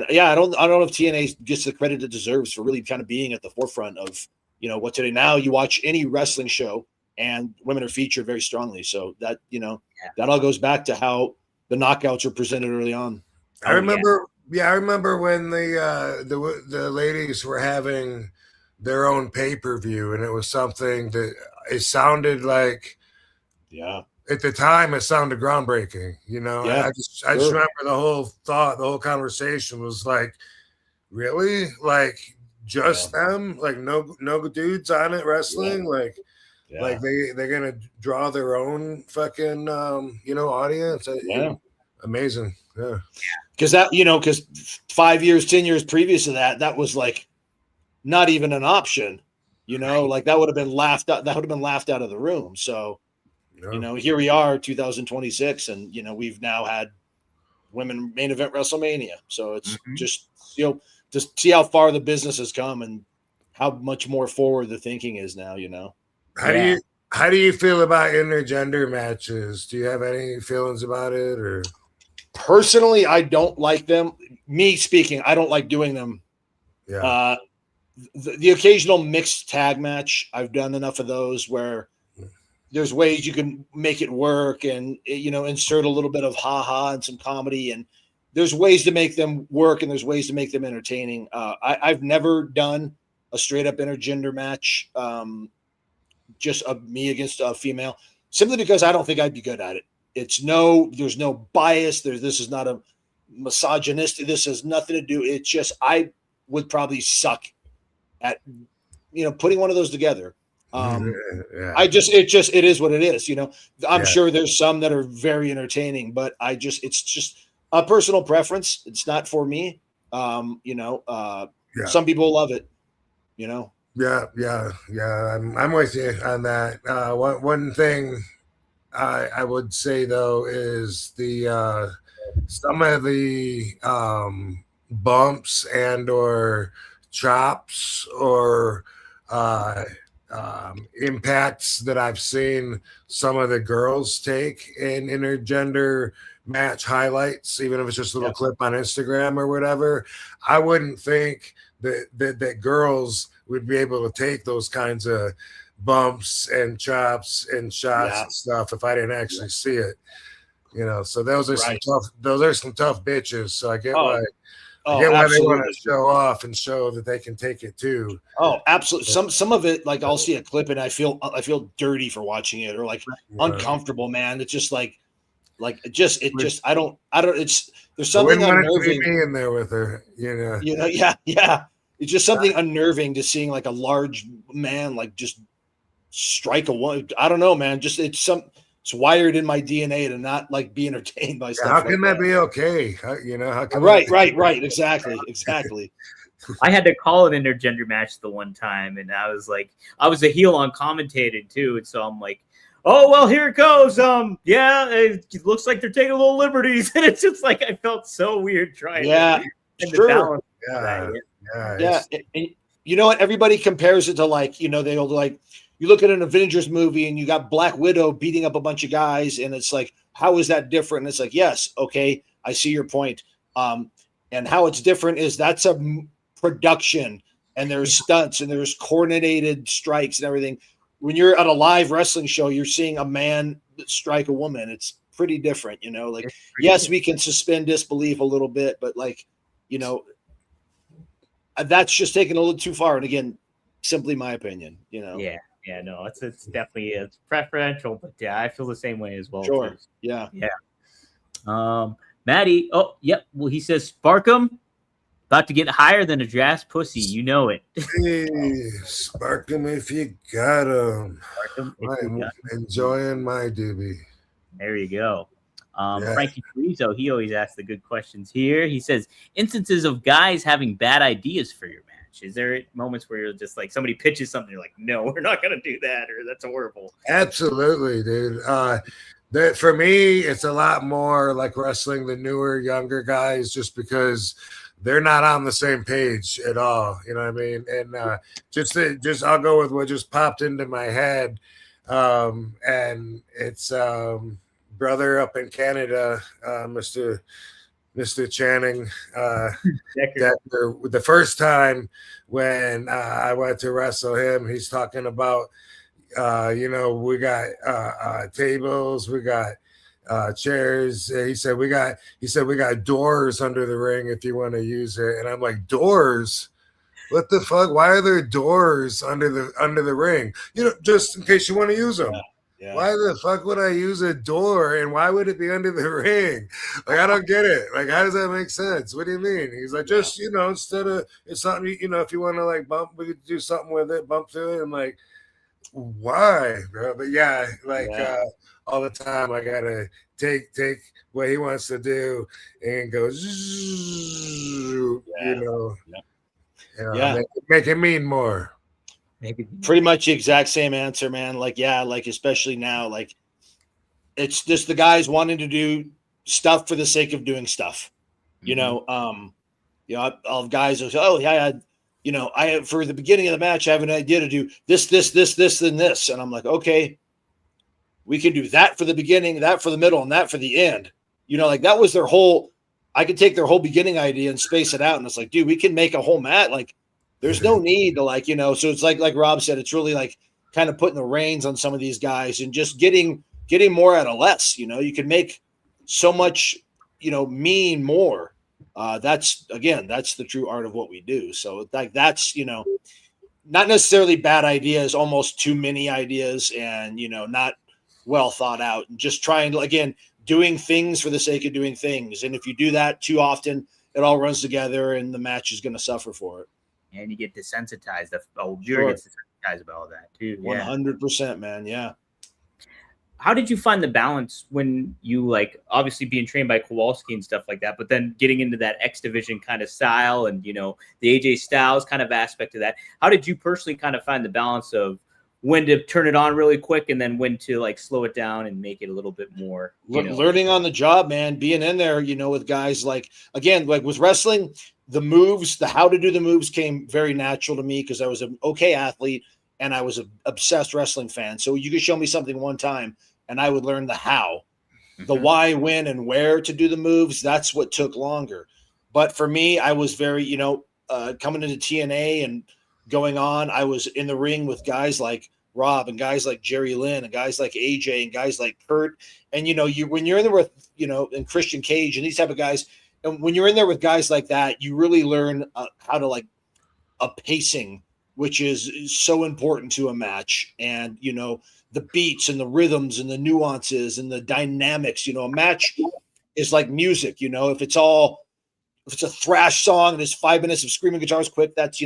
yeah, I don't know if TNA gets the credit it deserves for really kind of being at the forefront of, what today. Now you watch any wrestling show and women are featured very strongly. So that, that all goes back to how the knockouts were presented early on. I remember when the ladies were having their own pay-per-view, and it was something that it sounded like, at the time it sounded groundbreaking. I just remember the whole conversation was like, really, like just them, like no dudes on it wrestling, like they're gonna draw their own fucking audience. Amazing. Yeah. Because 5 years, 10 years previous to that was like not even an option, like that would have been laughed out. That would have been laughed out of the room. So, here we are, 2026, and we've now had women main event WrestleMania. So it's just to see how far the business has come and how much more forward the thinking is now. How do you feel about intergender matches? Do you have any feelings about it, or? Personally, I don't like them. Me speaking, I don't like doing them. Yeah. The occasional mixed tag match, I've done enough of those where there's ways you can make it work and, insert a little bit of ha-ha and some comedy, and there's ways to make them work and there's ways to make them entertaining. I've never done a straight up intergender match, just me against a female, simply because I don't think I'd be good at it. There's no bias. This is not a misogynistic. This has nothing to do. It's just, I would probably suck at, putting one of those together. It is what it is. I'm sure there's some that are very entertaining, but it's just a personal preference. It's not for me. Some people love it, Yeah. I'm with you on that. One thing I would say though is the some of the bumps and or chops or impacts that I've seen some of the girls take in intergender match highlights, even if it's just a little clip on Instagram or whatever. I wouldn't think that girls would be able to take those kinds of bumps and chops and shots and stuff if I didn't actually see it. So those are some tough bitches. So I get why they want to show off and show that they can take it too. Oh, absolutely. Some of it, like I'll see a clip and I feel dirty for watching it, or like uncomfortable, man. It's just I don't. It's there's something unnerving being there with her. Yeah. It's just something unnerving to seeing like a large man like just strike a woman. I don't know, man. Just it's wired in my DNA to not like be entertained by stuff. How can that be okay? How can right. Exactly. I had to call an intergender match the one time, and I was a heel on commentating too, and so I'm like, oh well, here it goes. It looks like they're taking little liberties, and it's just like I felt so weird trying. Yeah, sure. Yeah. And you know what? Everybody compares it to they'll like. You look at an Avengers movie and you got Black Widow beating up a bunch of guys, and it's like, how is that different? And it's like, yes, okay, I see your point. And how it's different is that's a production, and there's stunts and there's coordinated strikes and everything. When you're at a live wrestling show, you're seeing a man strike a woman. It's pretty different, yes, we can suspend disbelief a little bit, but that's just taken a little too far. And again, simply my opinion, Yeah, no, it's definitely preferential, but yeah, I feel the same way as well. Sure. Too. Yeah. Maddie. Oh, yep. Well, he says Sparkum about to get higher than a jazz pussy. You know it. Hey, spark him if you got him. I'm enjoying my doobie. There you go. Frankie Carrizo, he always asks the good questions here. He says instances of guys having bad ideas for your match. Is there moments where you're just like somebody pitches something, you're like, no, we're not going to do that, or that's horrible? Absolutely, dude. For me, it's a lot more like wrestling the newer, younger guys, just because they're not on the same page at all. You know what I mean? And just I'll go with what just popped into my head, and it's brother up in Canada, Mr. Channing, the first time when I went to wrestle him, he's talking about, we got tables, we got chairs. He said we got doors under the ring if you want to use it. And I'm like, doors? What the fuck? Why are there doors under the ring? Just in case you want to use them. Yeah. Why the fuck would I use a door, and why would it be under the ring? Like, I don't get it. Like, how does that make sense? What do you mean? He's like, just, instead of, it's something, if you want to like bump, we could do something with it, bump through it. I'm like, why, bro? But all the time I gotta take what he wants to do and go, make it mean more. Maybe pretty much the exact same answer, man. Especially now, it's just the guys wanting to do stuff for the sake of doing stuff. I'll have guys who say, oh yeah, for the beginning of the match, I have an idea to do this, and this. And I'm like, okay, we can do that for the beginning, that for the middle, and that for the end. Like that was I could take their whole beginning idea and space it out. And it's like, dude, we can make a whole mat. Like there's no need to so it's like Rob said, it's really like kind of putting the reins on some of these guys and just getting more out of less. You can make so much, mean more. That's the true art of what we do. So like that's, not necessarily bad ideas, almost too many ideas and, not well thought out, and just trying to, again, doing things for the sake of doing things. And if you do that too often, it all runs together and the match is going to suffer for it. And you get desensitized. The whole viewer gets desensitized about all that too. 100%, man. Yeah. How did you find the balance when you obviously being trained by Kowalski and stuff like that, but then getting into that X Division kind of style and, the AJ Styles kind of aspect of that? How did you personally kind of find the balance of when to turn it on really quick and then when to slow it down and make it a little bit more, learning on the job, man, being in there, with guys again, with wrestling, the moves, the how to do the moves came very natural to me because I was an okay athlete and I was an obsessed wrestling fan. So you could show me something one time and I would learn the how, the why, when, and where to do the moves. That's what took longer. But for me, I was very, coming into TNA and going on, I was in the ring with guys like Rob and guys like Jerry Lynn and guys like AJ and guys like Kurt. And, when you're in there with, and Christian Cage and these type of guys, and when you're in there with guys like that, you really learn how to a pacing, which is so important to a match. And, the beats and the rhythms and the nuances and the dynamics, a match is like music, if it's a thrash song and it's 5 minutes of screaming guitars quick, that's,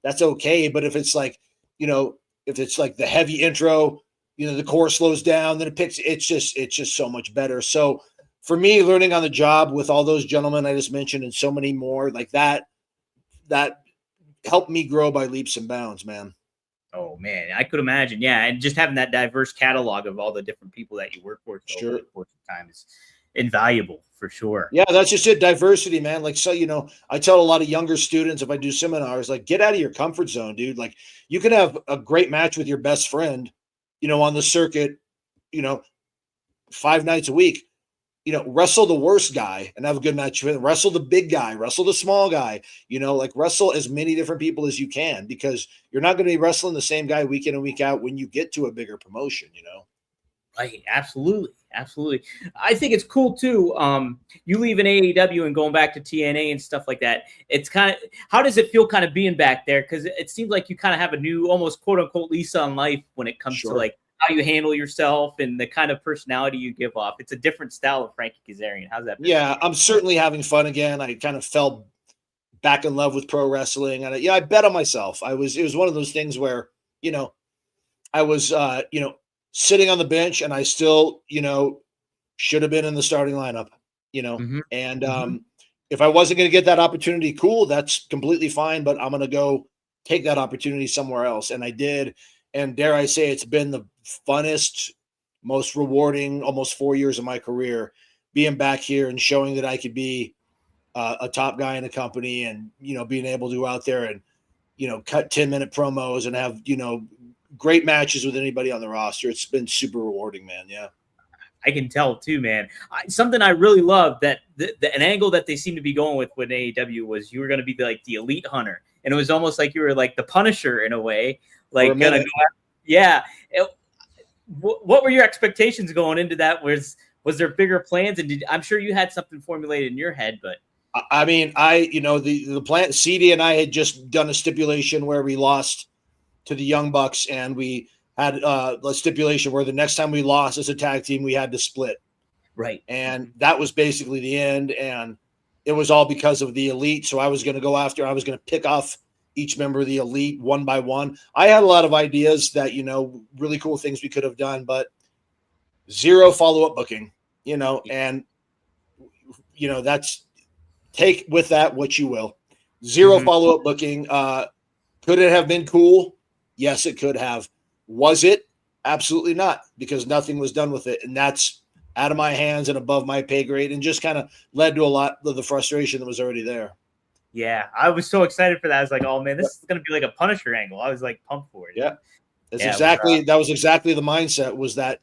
that's okay. But if it's if it's the heavy intro, the chorus slows down, then it's just so much better. So for me, learning on the job with all those gentlemen I just mentioned and so many more like that helped me grow by leaps and bounds, man. Oh man, I could imagine. Yeah. And just having that diverse catalog of all the different people that you work with over the course of time is invaluable for sure. Yeah, that's just it. Diversity, man. I tell a lot of younger students if I do seminars, get out of your comfort zone, dude. You can have a great match with your best friend, on the circuit, 5 nights a week, wrestle the worst guy and have a good match with him. Wrestle the big guy, wrestle the small guy, wrestle as many different people as you can, because you're not going to be wrestling the same guy week in and week out when you get to a bigger promotion, Right. Absolutely. Absolutely. I think it's cool too. You leaving AEW and going back to TNA and stuff like that. It's kind of, how does it feel kind of being back there? Because it seems like you kind of have a new, almost quote unquote Lisa on life when it comes to how you handle yourself and the kind of personality you give off. It's a different style of Frankie Kazarian. How's that? Yeah, I'm certainly having fun again. I kind of fell back in love with pro wrestling, and I bet on myself. It was one of those things where I was sitting on the bench and I still should have been in the starting lineup. And if I wasn't going to get that opportunity, cool, that's completely fine. But I'm going to go take that opportunity somewhere else, and I did. And dare I say, it's been the funnest, most rewarding, almost 4 years of my career, being back here and showing that I could be a top guy in a company and, being able to go out there and, cut 10-minute promos and have, great matches with anybody on the roster. It's been super rewarding, man. Yeah. I can tell too, man. Something I really love that an angle that they seem to be going with AEW was you were going to be the elite hunter. And it was almost like you were the Punisher in a way. Yeah. What were your expectations going into that? Was there bigger plans? And I'm sure you had something formulated in your head, but I mean, the plan, CD and I had just done a stipulation where we lost to the Young Bucks, and we had a stipulation where the next time we lost as a tag team, we had to split. Right. And that was basically the end. And it was all because of the elite. So I was going to go after, I was going to pick off each member of the elite one by one. I had a lot of ideas that, really cool things we could have done, but zero follow-up booking, and, that's, take with that what you will. Zero follow-up booking. Could it have been cool? Yes, it could have. Was it? Absolutely not, because nothing was done with it. And that's out of my hands and above my pay grade, and just kind of led to a lot of the frustration that was already there. Yeah, I was so excited for that. I was like, oh man, this is gonna be like a Punisher angle. I was like pumped for it. Yeah. That's Yeah, that was exactly the mindset, was that,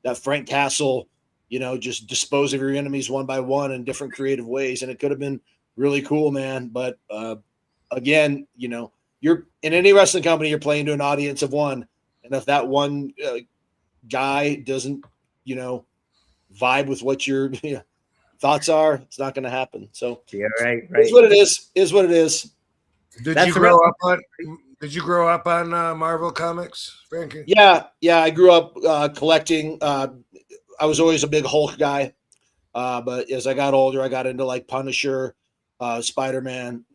that Frank Castle, just dispose of your enemies one by one in different creative ways. And it could have been really cool, man. But again, you're in any wrestling company, you're playing to an audience of one. And if that one guy doesn't, vibe with what your thoughts are, it's not going to happen. So yeah, right. Is what it is. Did That's you the grow up on Marvel comics, Frankie? Yeah. I grew up collecting. I was always a big Hulk guy, but as I got older, I got into like Punisher, Spider-Man,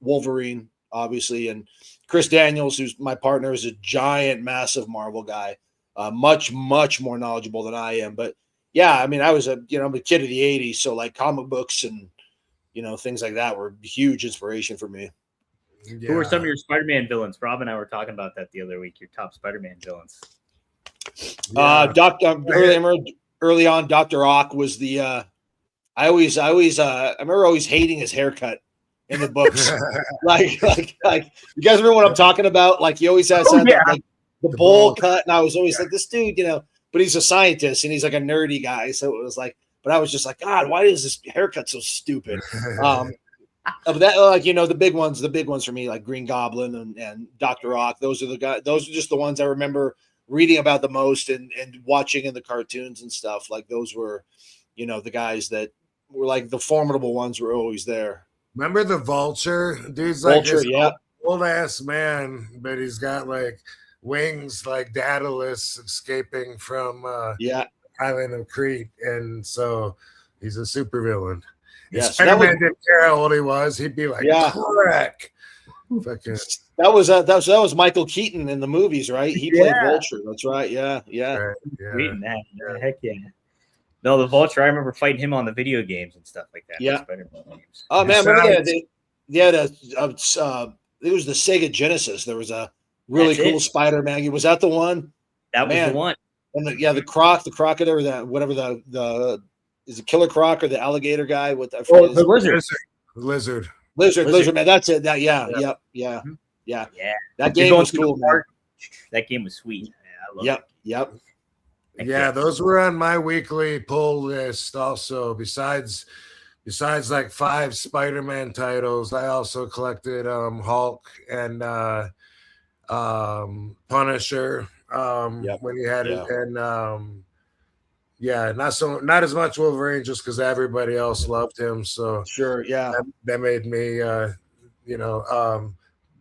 Wolverine, obviously, and Chris Daniels, who's my partner, is a giant, massive Marvel guy, much more knowledgeable than I am. But yeah, I mean, I'm a kid of the '80s, so like comic books and things like that were a huge inspiration for me. Yeah. Who are some of your Spider-Man villains? Rob and I were talking about that the other week. Your top Spider-Man villains. Early on, Dr. Ock was the. I remember always hating his haircut in the books. like you guys remember what I'm talking about? Like he always has the bowl cut, and I was always like, this dude, but he's a scientist and he's like a nerdy guy, so it was like. But I was just like, God, why is this haircut so stupid? Of that, like the big ones for me, like Green Goblin and Dr. Ock. Those are the guys. Those are just the ones I remember reading about the most and watching in the cartoons and stuff. Like those were, the guys that were like the formidable ones were always there. Remember the Vulture? Dude's Vulture, like this old ass man, but he's got like wings like Daedalus escaping from Island of Crete, and so he's a supervillain. Yeah, Spider-Man didn't care how old he was; he'd be like, "Crack." Fucking. That was Michael Keaton in the movies, right? He played Vulture. That's right. Yeah. Right, Reading that, heck yeah. No, the Vulture. I remember fighting him on the video games and stuff like that. Yeah. Spider-Man games. Oh man, remember they had it was the Sega Genesis. There was a really cool Spider-Man. Was that the one? That was the one. And the crocodile, or that whatever the is it Killer Croc or the alligator guy with the lizard, man. That's it. Yeah. That game was cool, man. That game was sweet. Yeah, I love it. Yeah, those were on my weekly pull list. Also, besides like 5 Spider-Man titles, I also collected Hulk and Punisher. When he had it, and not as much Wolverine, just because everybody else loved him. So sure, that made me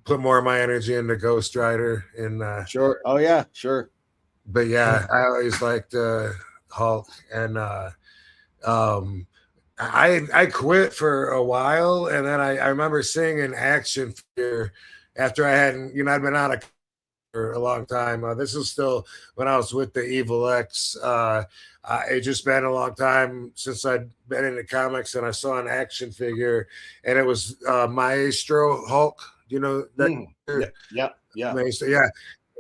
put more of my energy into Ghost Rider. And sure, oh yeah, sure. But yeah, I always liked Hulk, and I quit for a while, and then I remember seeing an action figure after I hadn't, I'd been out of for a long time. This is still when I was with the Evil X. It just been a long time since I'd been into comics, and I saw an action figure, and it was Maestro Hulk. That? Yeah. Maestro, yeah.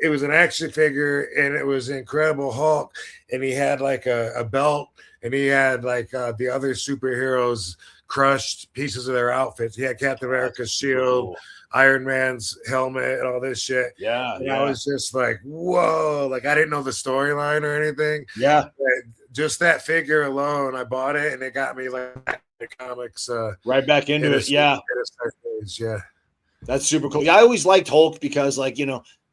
It was an action figure, and it was Incredible Hulk, and he had like a belt, and he had like the other superheroes crushed pieces of their outfits. He had Captain America's shield, Iron Man's helmet, and all this shit. Yeah. And I was just like, whoa, like I didn't know the storyline or anything. Yeah. But just that figure alone, I bought it, and it got me like back to comics. Right back into it. Yeah. Yeah. That's super cool. Yeah, I always liked Hulk because, like,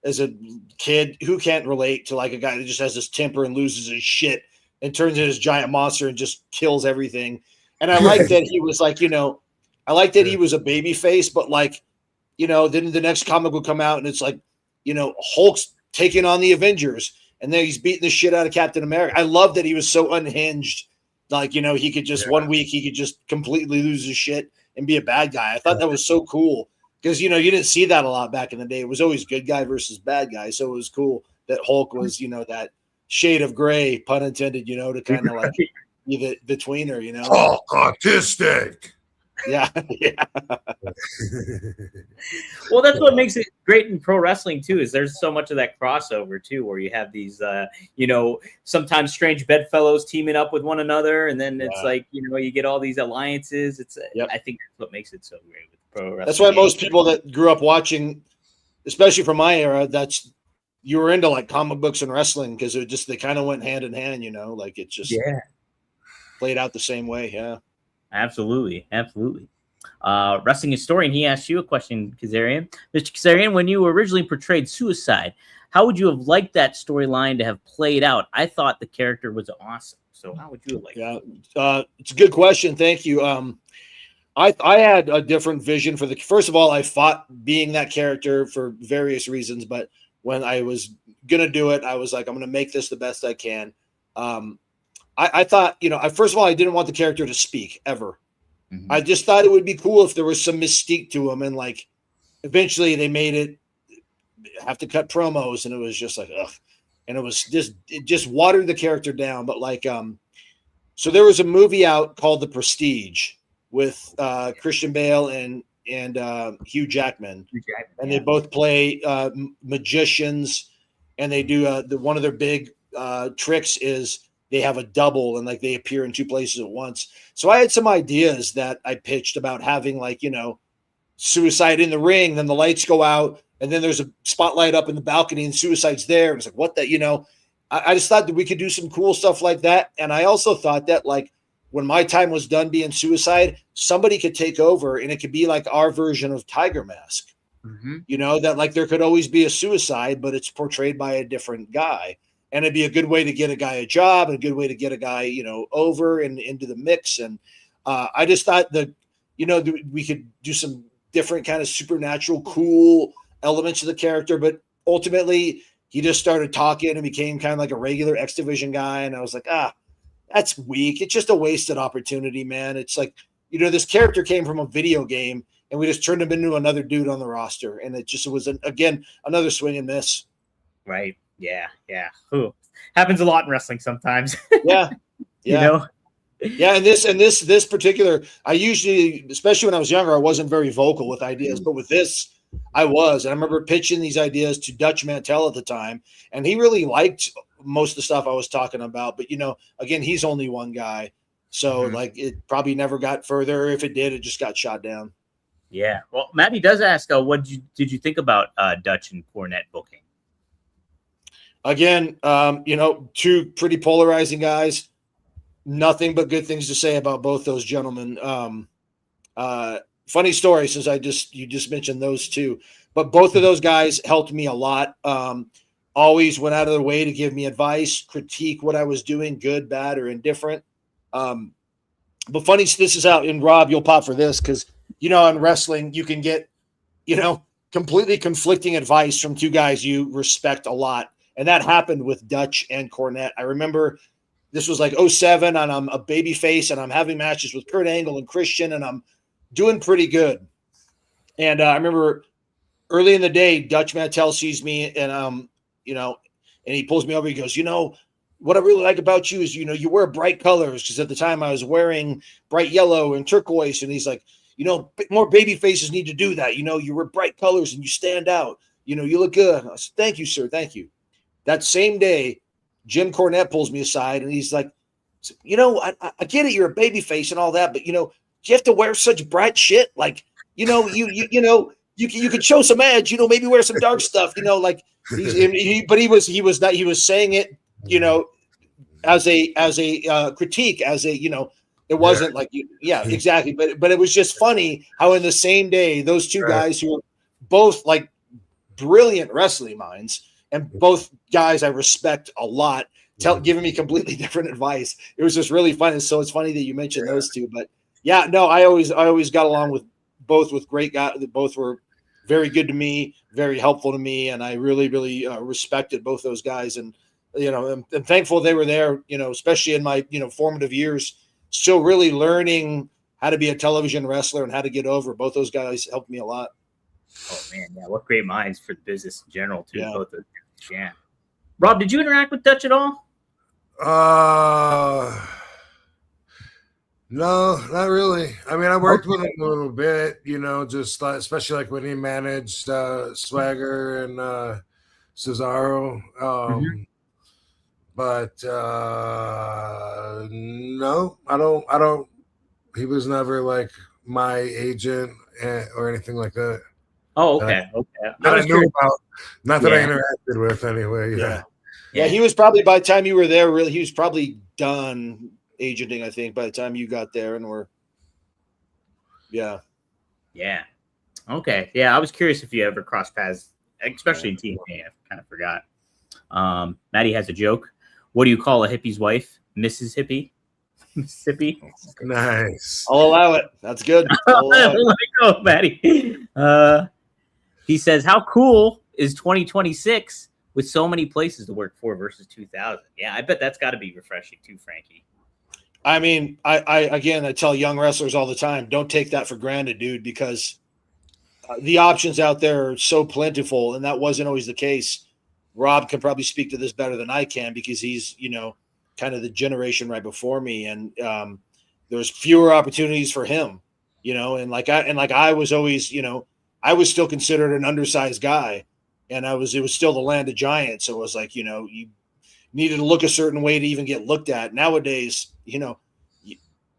as a kid, who can't relate to like a guy that just has this temper and loses his shit and turns into this giant monster and just kills everything. And I like that he was like, I like that he was a baby face, but like, then the next comic will come out and it's like, Hulk's taking on the Avengers and then he's beating the shit out of Captain America. I love that he was so unhinged. Like, he could just 1 week, he could just completely lose his shit and be a bad guy. I thought that was so cool because, you didn't see that a lot back in the day. It was always good guy versus bad guy. So it was cool that Hulk was, that shade of gray, pun intended, to kind of like be the tweener, Hulk autistic. Yeah. Yeah. Well, that's what makes it great in pro wrestling too. Is there's so much of that crossover too, where you have these, sometimes strange bedfellows teaming up with one another, and then it's Yeah. like you get all these alliances. Yep. I think that's what makes it so great with pro wrestling. That's why most people that grew up watching, especially from my era, you were into like comic books and wrestling because they kind of went hand in hand, like it just played out the same way. Yeah. Absolutely. Wrestling historian, he asked you a question, Kazarian. Mr. Kazarian, when you originally portrayed Suicide, how would you have liked that storyline to have played out? I thought the character was awesome. So how would you have liked it? Yeah, it's a good question. Thank you. I had a different vision for first of all, I fought being that character for various reasons, but when I was going to do it, I was like, I'm going to make this the best I can. I thought, first of all, I didn't want the character to speak ever. Mm-hmm. I just thought it would be cool if there was some mystique to him. And like, eventually they made it have to cut promos, and it was just like, ugh. And it just watered the character down. But like, so there was a movie out called The Prestige with Christian Bale and Hugh Jackman. And they both play magicians, and they do one of their big tricks is they have a double, and like they appear in two places at once. So I had some ideas that I pitched about having like, Suicide in the ring, then the lights go out, and then there's a spotlight up in the balcony and Suicide's there. And it's like, what the, I just thought that we could do some cool stuff like that. And I also thought that like when my time was done being Suicide, somebody could take over, and it could be like our version of Tiger Mask. Mm-hmm. That like there could always be a Suicide, but it's portrayed by a different guy. And it'd be a good way to get a guy a job, and a good way to get a guy, over and into the mix. And I just thought that, we could do some different kind of supernatural, cool elements of the character. But ultimately, he just started talking and became kind of like a regular X Division guy. And I was like, that's weak. It's just a wasted opportunity, man. It's like, this character came from a video game, and we just turned him into another dude on the roster. And it was, again, another swing and miss. Right. Yeah. Ooh. Happens a lot in wrestling sometimes. Yeah. Yeah. And this particular, I usually, especially when I was younger, I wasn't very vocal with ideas, but with this, I was. And I remember pitching these ideas to Dutch Mantell at the time, and he really liked most of the stuff I was talking about. But, again, he's only one guy. So, like, it probably never got further. If it did, it just got shot down. Yeah. Well, Matty does ask, what did you think about Dutch and Cornette booking? Again, two pretty polarizing guys. Nothing but good things to say about both those gentlemen. Funny story, since you just mentioned those two, but both of those guys helped me a lot. Always went out of their way to give me advice, critique what I was doing, good, bad, or indifferent. But funny, this is out, and Rob, you'll pop for this because in wrestling you can get completely conflicting advice from two guys you respect a lot. And that happened with Dutch and Cornette. I remember this was like 2007, and I'm a babyface, and I'm having matches with Kurt Angle and Christian, and I'm doing pretty good. And I remember early in the day, Dutch Mantell sees me, and and he pulls me over. He goes, what I really like about you is, you wear bright colors, because at the time I was wearing bright yellow and turquoise. And he's like, more baby faces need to do that. You wear bright colors and you stand out. You look good. I said, thank you, sir. Thank you. That same day, Jim Cornette pulls me aside, and he's like, I get it. You're a baby face and all that, but, do you have to wear such bright shit? Like, you could show some edge, maybe wear some dark stuff, like, but he was saying it, as a critique, as a, it wasn't like, exactly. But it was just funny how in the same day, those two guys who were both like brilliant wrestling minds, and both guys I respect a lot, giving me completely different advice. It was just really fun. And so it's funny that you mentioned those two, but I always got along with both with great guys. Both were very good to me, very helpful to me. And I really, really respected both those guys. And, I'm thankful they were there, especially in my, formative years, still really learning how to be a television wrestler and how to get over. Both those guys helped me a lot. Oh man, yeah, what great minds for the business in general too. Yeah. Both of them. Yeah. Rob, did you interact with Dutch at all? No, not really. I mean, I worked with him a little bit, just especially like when he managed Swagger and Cesaro. But no, I don't. He was never like my agent or anything like that. Oh, okay. Okay. That I knew about, not that I Yeah. interacted with anyway. Yeah. Yeah, he was probably, by the time you were there, really, he was probably done agenting, I think, by the time you got there and were. Yeah. Yeah. Okay. Yeah, I was curious if you ever crossed paths, especially in TNA. I kind of forgot. Maddie has a joke. What do you call a hippie's wife? Mrs. Hippie? Mississippi? Nice. I'll allow it. That's good. I'll allow it. Let it go, Maddie. He says, how cool is 2026 with so many places to work for versus 2000? Yeah, I bet that's got to be refreshing too, Frankie. I mean, I tell young wrestlers all the time, don't take that for granted, dude, because the options out there are so plentiful, and that wasn't always the case. Rob can probably speak to this better than I can because he's, kind of the generation right before me, and there's fewer opportunities for him, and I was always, I was still considered an undersized guy, and it was still the land of giants. So it was like, you needed to look a certain way to even get looked at. Nowadays,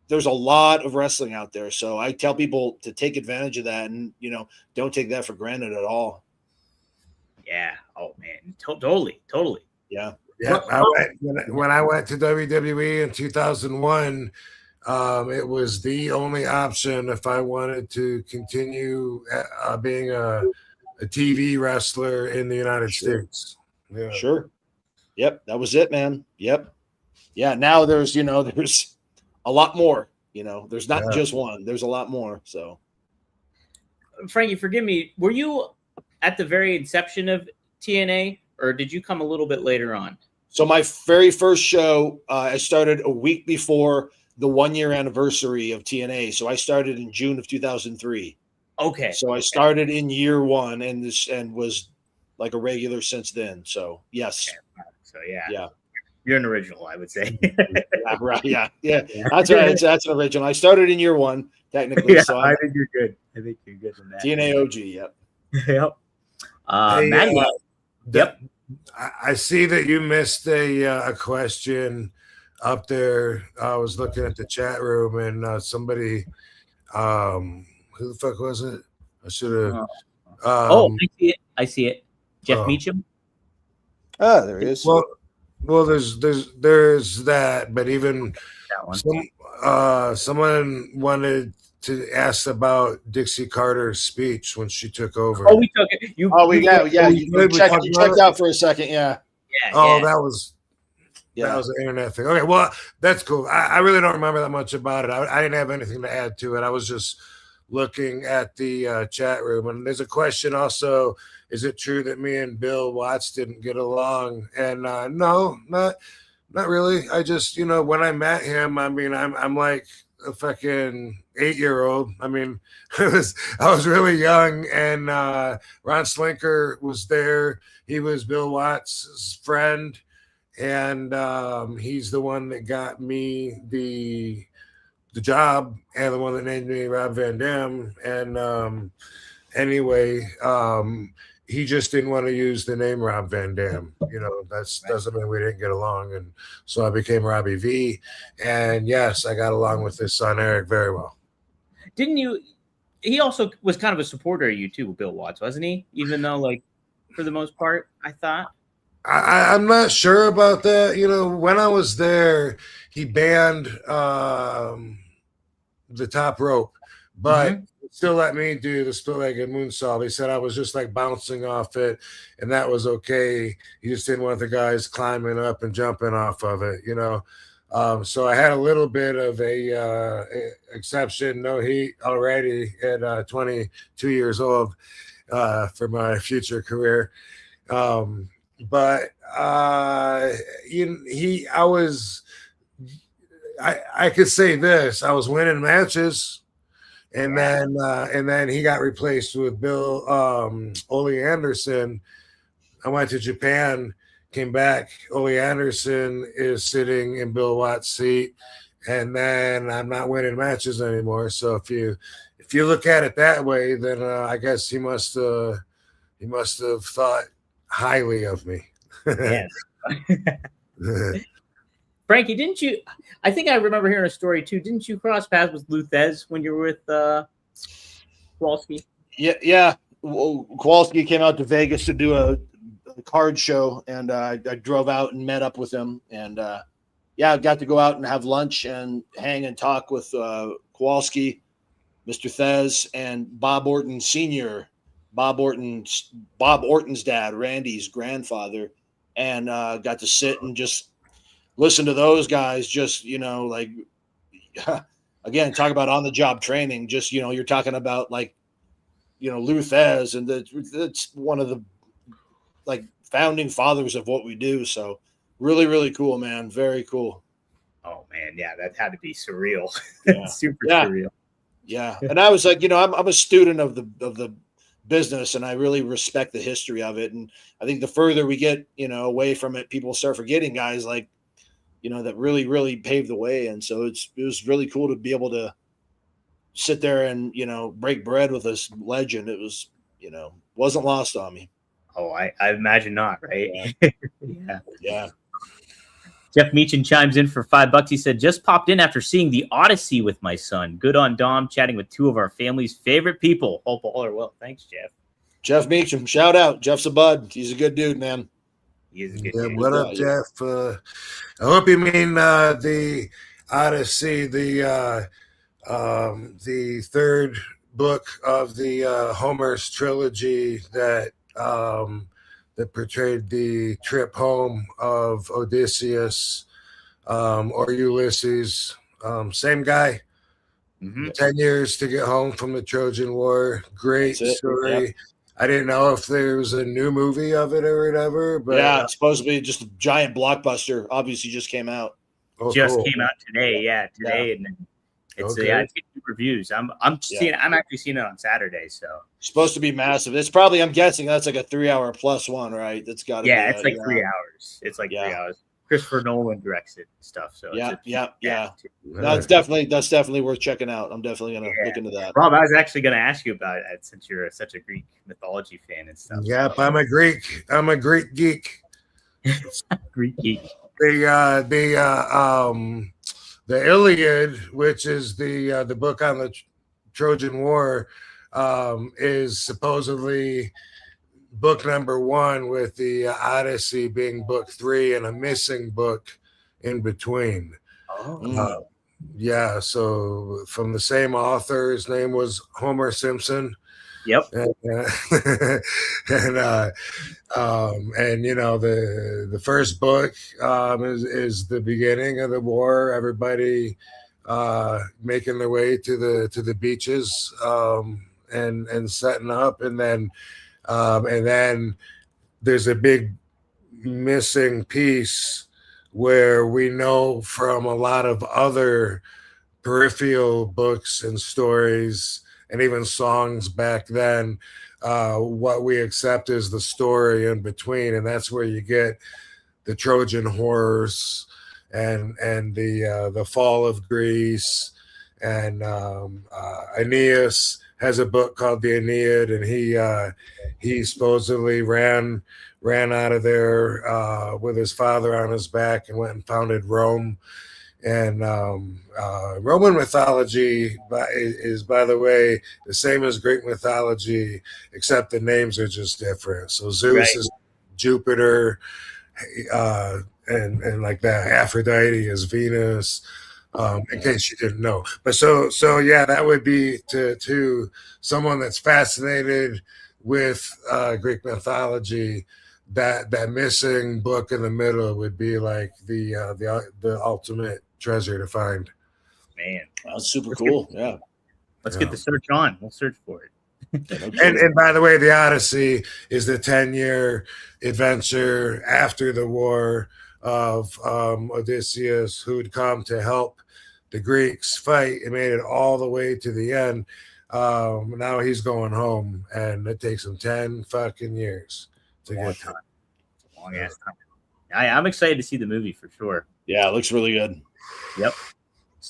there's a lot of wrestling out there. So I tell people to take advantage of that and, don't take that for granted at all. Yeah. Oh, man. Totally. Yeah. Yeah. When I went to WWE in 2001, it was the only option if I wanted to continue being a TV wrestler in the United States. Yeah. Sure. Yep. That was it, man. Yep. Yeah. Now there's a lot more, there's not just one, there's a lot more. So Frankie, forgive me. Were you at the very inception of TNA or did you come a little bit later on? So my very first show, I started a week before the 1 year anniversary of TNA. So I started in June of 2003. Okay. So I started in year one and was like a regular since then. So yes. Okay. So yeah. Yeah. You're an original, I would say. Yeah, right. Yeah. That's right. That's an original. I started in year one, technically. Yeah, so I think you're good. I think you're good in that. TNA OG. Yep. Yep. Hey, Maddie. Yep. I see that you missed a question up there. I was looking at the chat room and somebody, who the fuck was it? I should have. I see it. Jeff Meacham. Ah, there he is. Well, there's that, but even That one. someone wanted to ask about Dixie Carter's speech when she took over. Oh, we took it. You checked out for a second. Yeah. Yeah. That was an internet thing. Okay, well, that's cool. I really don't remember that much about it. I didn't have anything to add to it. I was just looking at the chat room, and there's a question also. Is it true that me and Bill Watts didn't get along? And no, not really. I just, when I met him, I mean, I'm like a fucking 8-year-old. I mean, I was really young, and Ron Slinker was there. He was Bill Watts' friend, and he's the one that got me the job and the one that named me Rob Van Dam. And anyway, he just didn't want to use the name Rob Van Dam. That doesn't mean we didn't get along. And so I became Robbie V. And yes, I got along with his son, Eric, very well. Didn't you? He also was kind of a supporter of you too, Bill Watts, wasn't he? Even though, like, for the most part, I thought. I'm not sure about that. When I was there, he banned the top rope, but still let me do the split-legged moonsault. He said I was just like bouncing off it, and that was okay. He just didn't want the guys climbing up and jumping off of it, So I had a little bit of a exception, no heat already at 22 years old for my future career. But I could say this: I was winning matches. And then he got replaced with Bill Ole Anderson. I went to Japan, came back. Ole Anderson is sitting in Bill Watts' seat, and then I'm not winning matches anymore. So if you look at it that way, then I guess he must have thought highly of me. Yes. Frankie, didn't you? I think I remember hearing a story too. Didn't you cross paths with Lou Thez when you were with Kowalski? Yeah. Well, Kowalski came out to Vegas to do a card show, and I drove out and met up with him, and I got to go out and have lunch and hang and talk with Kowalski, Mr. Thez, and Bob Orton Sr., Bob Orton's dad, Randy's grandfather, and got to sit and just listen to those guys. Just like again, talk about on the job training. Just you're talking about like Lou Thez, and that's one of the like founding fathers of what we do. So really, really cool, man. Very cool. Oh man, yeah, that had to be surreal. Yeah. Super surreal. Yeah, and I was like, I'm a student of the business, and I really respect the history of it. And I think the further we get, away from it, people start forgetting guys like, that really, really paved the way. And so it was really cool to be able to sit there and break bread with this legend. It was wasn't lost on me. Oh, I imagine not, right? Yeah. Jeff Meechan chimes in for $5. He said, just popped in after seeing The Odyssey with my son. Good on Dom, chatting with two of our family's favorite people. Hope all are well. Thanks, Jeff. Jeff Meacham, shout out. Jeff's a bud. He's a good dude, man. He is a good dude. What up, Jeff? I hope you mean The Odyssey, the third book of the Homer's trilogy that portrayed the trip home of Odysseus or Ulysses. Same guy. Mm-hmm. 10 years to get home from the Trojan War. Great story. Yep. I didn't know if there was a new movie of it or whatever, but it's supposed to be just a giant blockbuster. Obviously, just came out. Came out today. Today, and it's it's getting good reviews. I'm actually seeing it on Saturday. So it's supposed to be massive. It's probably, I'm guessing that's like a 3-hour plus one, right? That's got to be. It's like 3 hours. It's like 3 hours. Christopher Nolan directs it and stuff. So yeah. No, that's definitely worth checking out. I'm definitely gonna look into that. Rob, I was actually gonna ask you about it since you're such a Greek mythology fan and stuff. Yep, I'm a Greek geek. Greek geek. The Iliad, which is the book on the Trojan War, is supposedly book number 1, with the Odyssey being book 3 and a missing book in between. So from the same author, his name was Homer Simpson. Yep. And the first book is the beginning of the war. Everybody making their way to the beaches and setting up, and then there's a big missing piece where we know from a lot of other peripheral books and stories and even songs back then, what we accept is the story in between, and that's where you get the Trojan horrors and the fall of Greece, and Aeneas has a book called the Aeneid, and he supposedly ran out of there with his father on his back and went and founded Rome. And Roman mythology is, by the way, the same as Greek mythology, except the names are just different. So Zeus is Jupiter, and like that. Aphrodite is Venus. In case you didn't know. But so that would be to someone that's fascinated with Greek mythology. That missing book in the middle would be like the ultimate treasure to find. Man, that's super cool. Let's get the search on. We'll search for it. And by the way, the Odyssey is the 10-year adventure after the war of Odysseus, who'd come to help the Greeks fight and made it all the way to the end. Now he's going home, and it takes him 10 fucking years to get time. Long ass time. I'm excited to see the movie for sure. Yeah, it looks really good. Yep.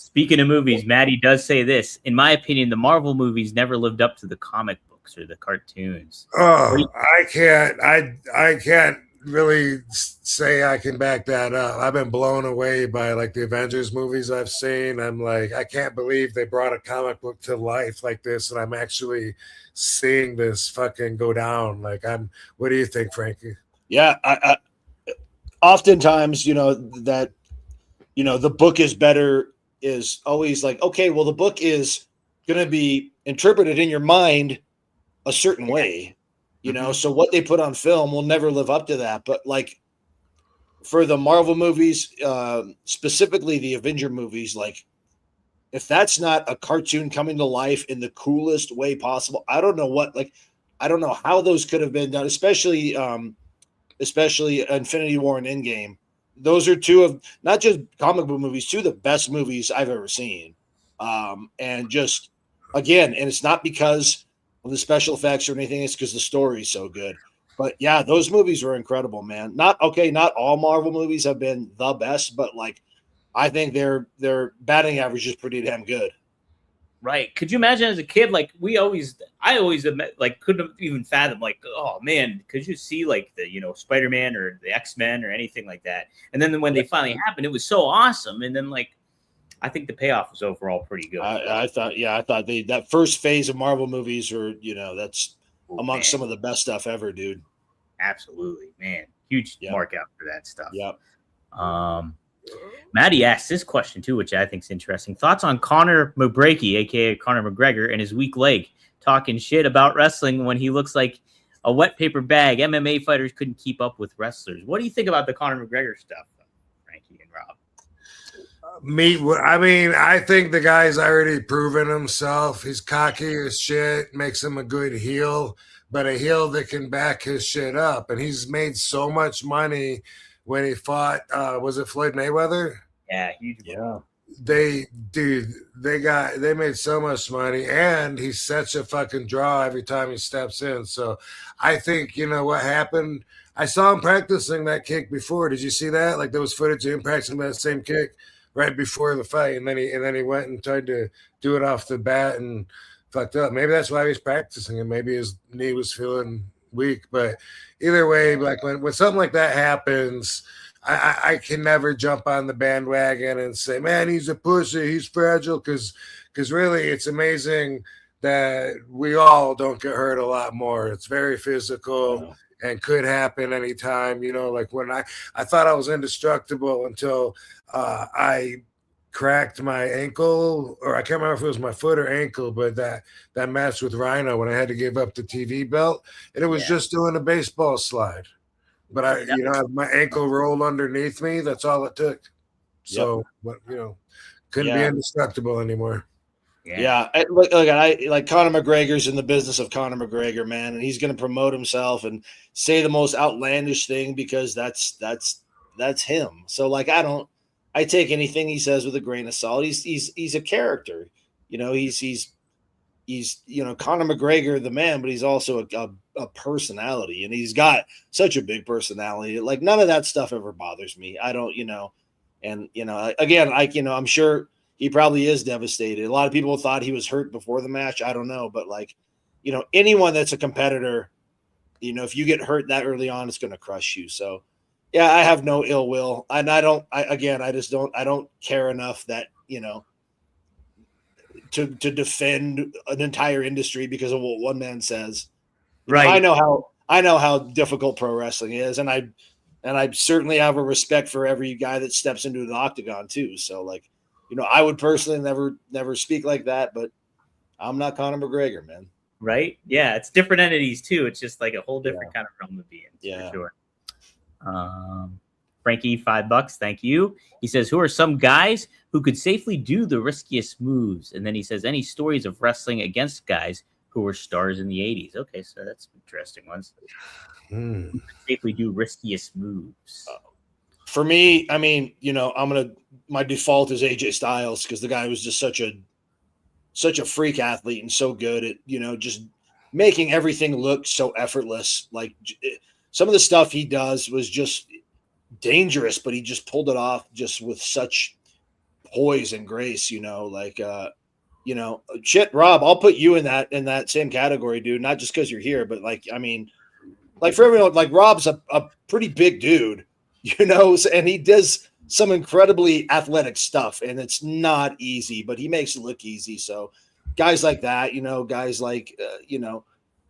Speaking of movies, Maddie does say this. In my opinion, the Marvel movies never lived up to the comic books or the cartoons. Oh, I can't really say I can back that up. I've been blown away by like the Avengers movies I've seen. I'm like, I can't believe they brought a comic book to life like this, and I'm actually seeing this fucking go down. Like, what do you think, Frankie? Yeah, I oftentimes, that the book is better is always like, okay, well, the book is going to be interpreted in your mind a certain way, so what they put on film will never live up to that. But like for the Marvel movies, specifically the Avenger movies, like if that's not a cartoon coming to life in the coolest way possible, I don't know how those could have been done, especially Infinity War and Endgame. Those are two of not just comic book movies, two of the best movies I've ever seen. And just again, and it's not because of the special effects or anything, it's because the story is so good. But yeah, those movies were incredible, man. Not all Marvel movies have been the best, but like I think their batting average is pretty damn good. Right. Could you imagine as a kid, like I always like couldn't even fathom like, oh man, could you see like the, Spider-Man or the X-Men or anything like that? And then when they finally happened, it was so awesome. And then like, I think the payoff was overall pretty good. I thought that first phase of Marvel movies are, that's amongst some of the best stuff ever, dude. Absolutely, man. Huge mark out for that stuff. Yep. Maddie asked this question too, which I think is interesting. Thoughts on Conor McGregor, aka Conor McGregor, and his weak leg, talking shit about wrestling when he looks like a wet paper bag. MMA fighters couldn't keep up with wrestlers. What do you think about the Conor McGregor stuff, Frankie and Rob? I think the guy's already proven himself. He's cocky as shit, makes him a good heel, but a heel that can back his shit up. And he's made so much money when he fought, was it Floyd Mayweather? Yeah, huge. Yeah. They made so much money, and he's such a fucking draw every time he steps in. So I think, what happened, I saw him practicing that kick before. Did you see that? Like there was footage of him practicing that same kick right before the fight, and then he went and tried to do it off the bat and fucked up. Maybe that's why he was practicing, and maybe his knee was feeling weak. But either way, like when something like that happens, I can never jump on the bandwagon and say, man, he's a pussy, he's fragile, because really it's amazing that we all don't get hurt a lot more. It's very physical and could happen anytime. Like when I thought I was indestructible until I cracked my ankle, or I can't remember if it was my foot or ankle, but that match with Rhino when I had to give up the TV belt, and it was just doing a baseball slide. But my ankle rolled underneath me. That's all it took. So, couldn't be indestructible anymore. Yeah. Look, I like Conor McGregor's in the business of Conor McGregor, man, and he's going to promote himself and say the most outlandish thing because that's him. So like, I take anything he says with a grain of salt. He's a character, he's Conor McGregor, the man, but he's also a personality, and he's got such a big personality. Like none of that stuff ever bothers me. I don't, and again, I'm sure he probably is devastated. A lot of people thought he was hurt before the match. I don't know, but like, anyone that's a competitor, if you get hurt that early on, it's going to crush you. So yeah, I have no ill will, and I don't care enough that, to defend an entire industry because of what one man says. Right. I know how difficult pro wrestling is, and I certainly have a respect for every guy that steps into the octagon too. So like, I would personally never speak like that, but I'm not Conor McGregor, man. Right? Yeah, it's different entities too. It's just like a whole different kind of realm to be in. Yeah, for sure. Frankie, $5. Thank you. He says, who are some guys who could safely do the riskiest moves? And then he says, any stories of wrestling against guys who were stars in the 80s? Okay, so that's interesting ones. Who could safely do riskiest moves? For me, I mean, my default is AJ Styles because the guy was just such a freak athlete and so good at, just making everything look so effortless. Like some of the stuff he does was just dangerous, but he just pulled it off just with such poise and grace, like shit, Rob, I'll put you in that same category, dude. Not just because you're here, but like, I mean, like for everyone, like Rob's a pretty big dude, and he does some incredibly athletic stuff, and it's not easy, but he makes it look easy. So guys like that, guys like,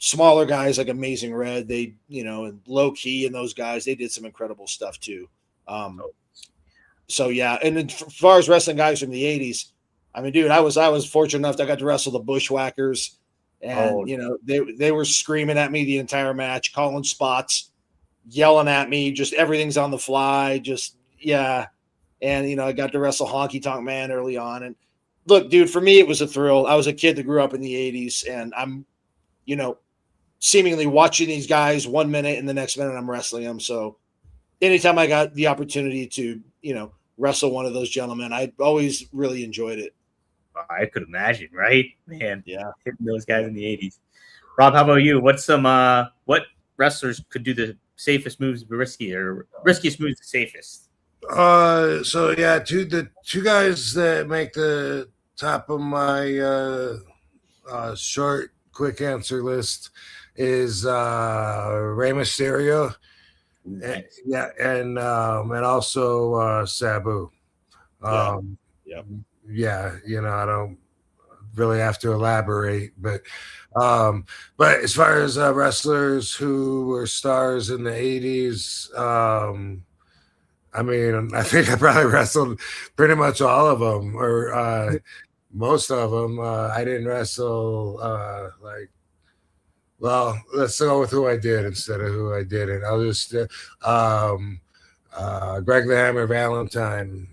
smaller guys like Amazing Red, they, and Low Key and those guys, they did some incredible stuff too. So yeah. And as far as wrestling guys from the 80s, I mean, dude, I was fortunate enough that I got to wrestle the Bushwhackers, and they were screaming at me the entire match, calling spots, yelling at me, just everything's on the fly, just yeah. And I got to wrestle Honky Tonk Man early on, and look, dude, for me it was a thrill. I was a kid that grew up in the 80s, and I'm, seemingly watching these guys 1 minute and the next minute I'm wrestling them. So anytime I got the opportunity to, wrestle one of those gentlemen, I always really enjoyed it. I could imagine, right? Man, yeah, hitting those guys in the 80s. Rob, how about you? What's some what wrestlers could do the safest moves risky, or riskiest moves the safest? So yeah, the two guys that make the top of my short quick answer list is Rey Mysterio. Nice. And also Sabu. Yeah. Yeah, I don't really have to elaborate, but as far as wrestlers who were stars in the 80s, I mean, I think I probably wrestled pretty much all of them, or most of them. I didn't wrestle well, let's go with who I did instead of who I didn't. I'll just Greg the Hammer Valentine.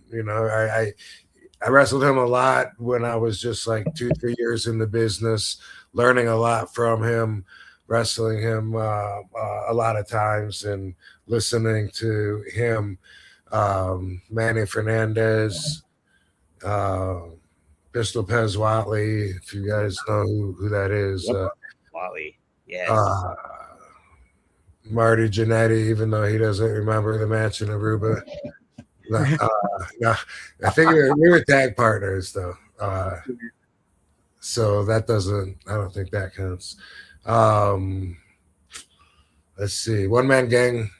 I wrestled him a lot when I was just like 2-3 years in the business, learning a lot from him, wrestling him a lot of times, and listening to him. Manny Fernandez, Pistol Pez Watley, if you guys know who that is. Yep. Watley. Yes. Marty Jannetty, even though he doesn't remember the match in Aruba. No, I think we were tag partners though. So that doesn't, I don't think that counts. Let's see. One Man Gang.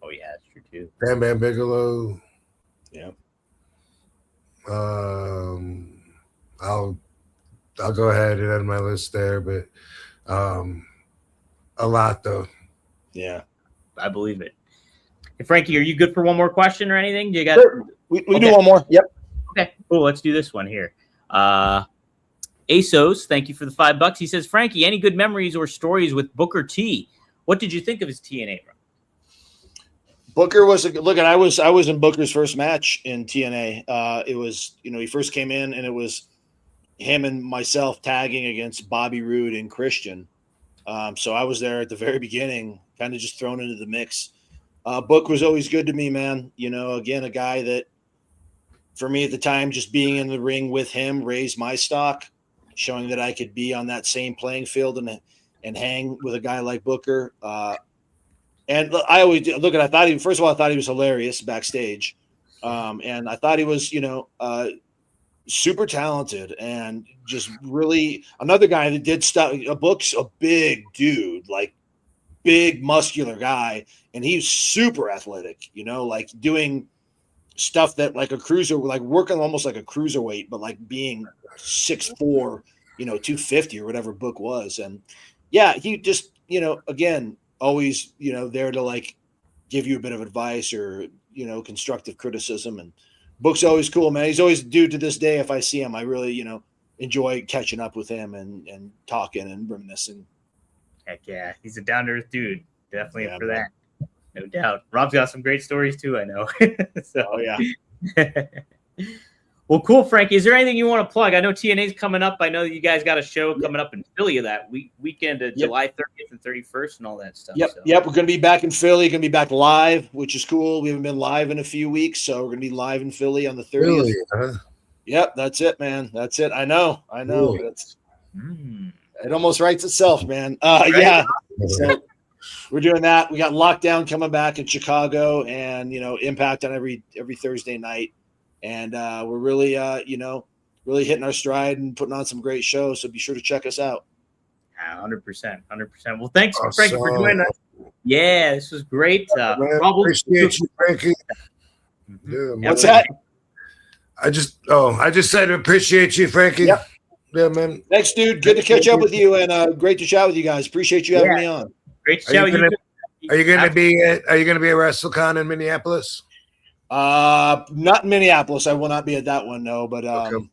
Oh yeah, that's true too. Bam Bam Bigelow. Yeah. I'll go ahead and end my list there, but a lot though. Yeah, I believe it. Hey, Frankie, are you good for one more question or anything? You got? Sure. We do one more. Yep. Okay, cool. Let's do this one here. ASOS, thank you for the $5. He says, Frankie, any good memories or stories with Booker T? What did you think of his TNA run? Booker was I was in Booker's first match in TNA. It was, he first came in, and it was him and myself tagging against Bobby Roode and Christian. So I was there at the very beginning, kind of just thrown into the mix. Book was always good to me, man. Again, a guy that, for me at the time, just being in the ring with him raised my stock, showing that I could be on that same playing field and hang with a guy like Booker. And I always look at, I thought he was hilarious backstage. And I thought he was, super talented, and just really another guy that did stuff. Book's a big dude, like big muscular guy, and he's super athletic, like doing stuff that like a cruiser, like working almost like a cruiserweight, but like being 6'4", 250 or whatever Book was. And yeah, he just, again, always, there to like give you a bit of advice or, constructive criticism. And Book's always cool, man. He's always a dude to this day. If I see him, I really, enjoy catching up with him and talking and reminiscing. Heck yeah. He's a down-to-earth dude. Definitely Yeah, for man. that. No doubt. Rob's got some great stories too, I know. So. Oh, yeah. Well, cool, Frankie. Is there anything you want to plug? I know TNA's coming up. I know you guys got a show coming up in Philly that weekend of July 30th and 31st and all that stuff. Yep. So. Yep. We're going to be back in Philly. Going to be back live, which is cool. We haven't been live in a few weeks, so we're going to be live in Philly on the 30th. Really? Huh? Yep. That's it, man. That's it. I know. Really? That's it. Almost writes itself, man. Yeah. So we're doing that. We got Lockdown coming back in Chicago, and Impact on every Thursday night. and we're really, really hitting our stride and putting on some great shows. So be sure to check us out. 100%, 100%. Well, thanks, Frankie, for joining us. Yeah, this was great. Appreciate you, Frankie. Yeah, What's that? I just said appreciate you, Frankie. Yep. Yeah, man. Thanks, dude. Good to catch up with you, and great to chat with you guys. Appreciate you having me on. Great to chat with you. Are you going to be at WrestleCon in Minneapolis? Not in Minneapolis. I will not be at that one, no. But Okay.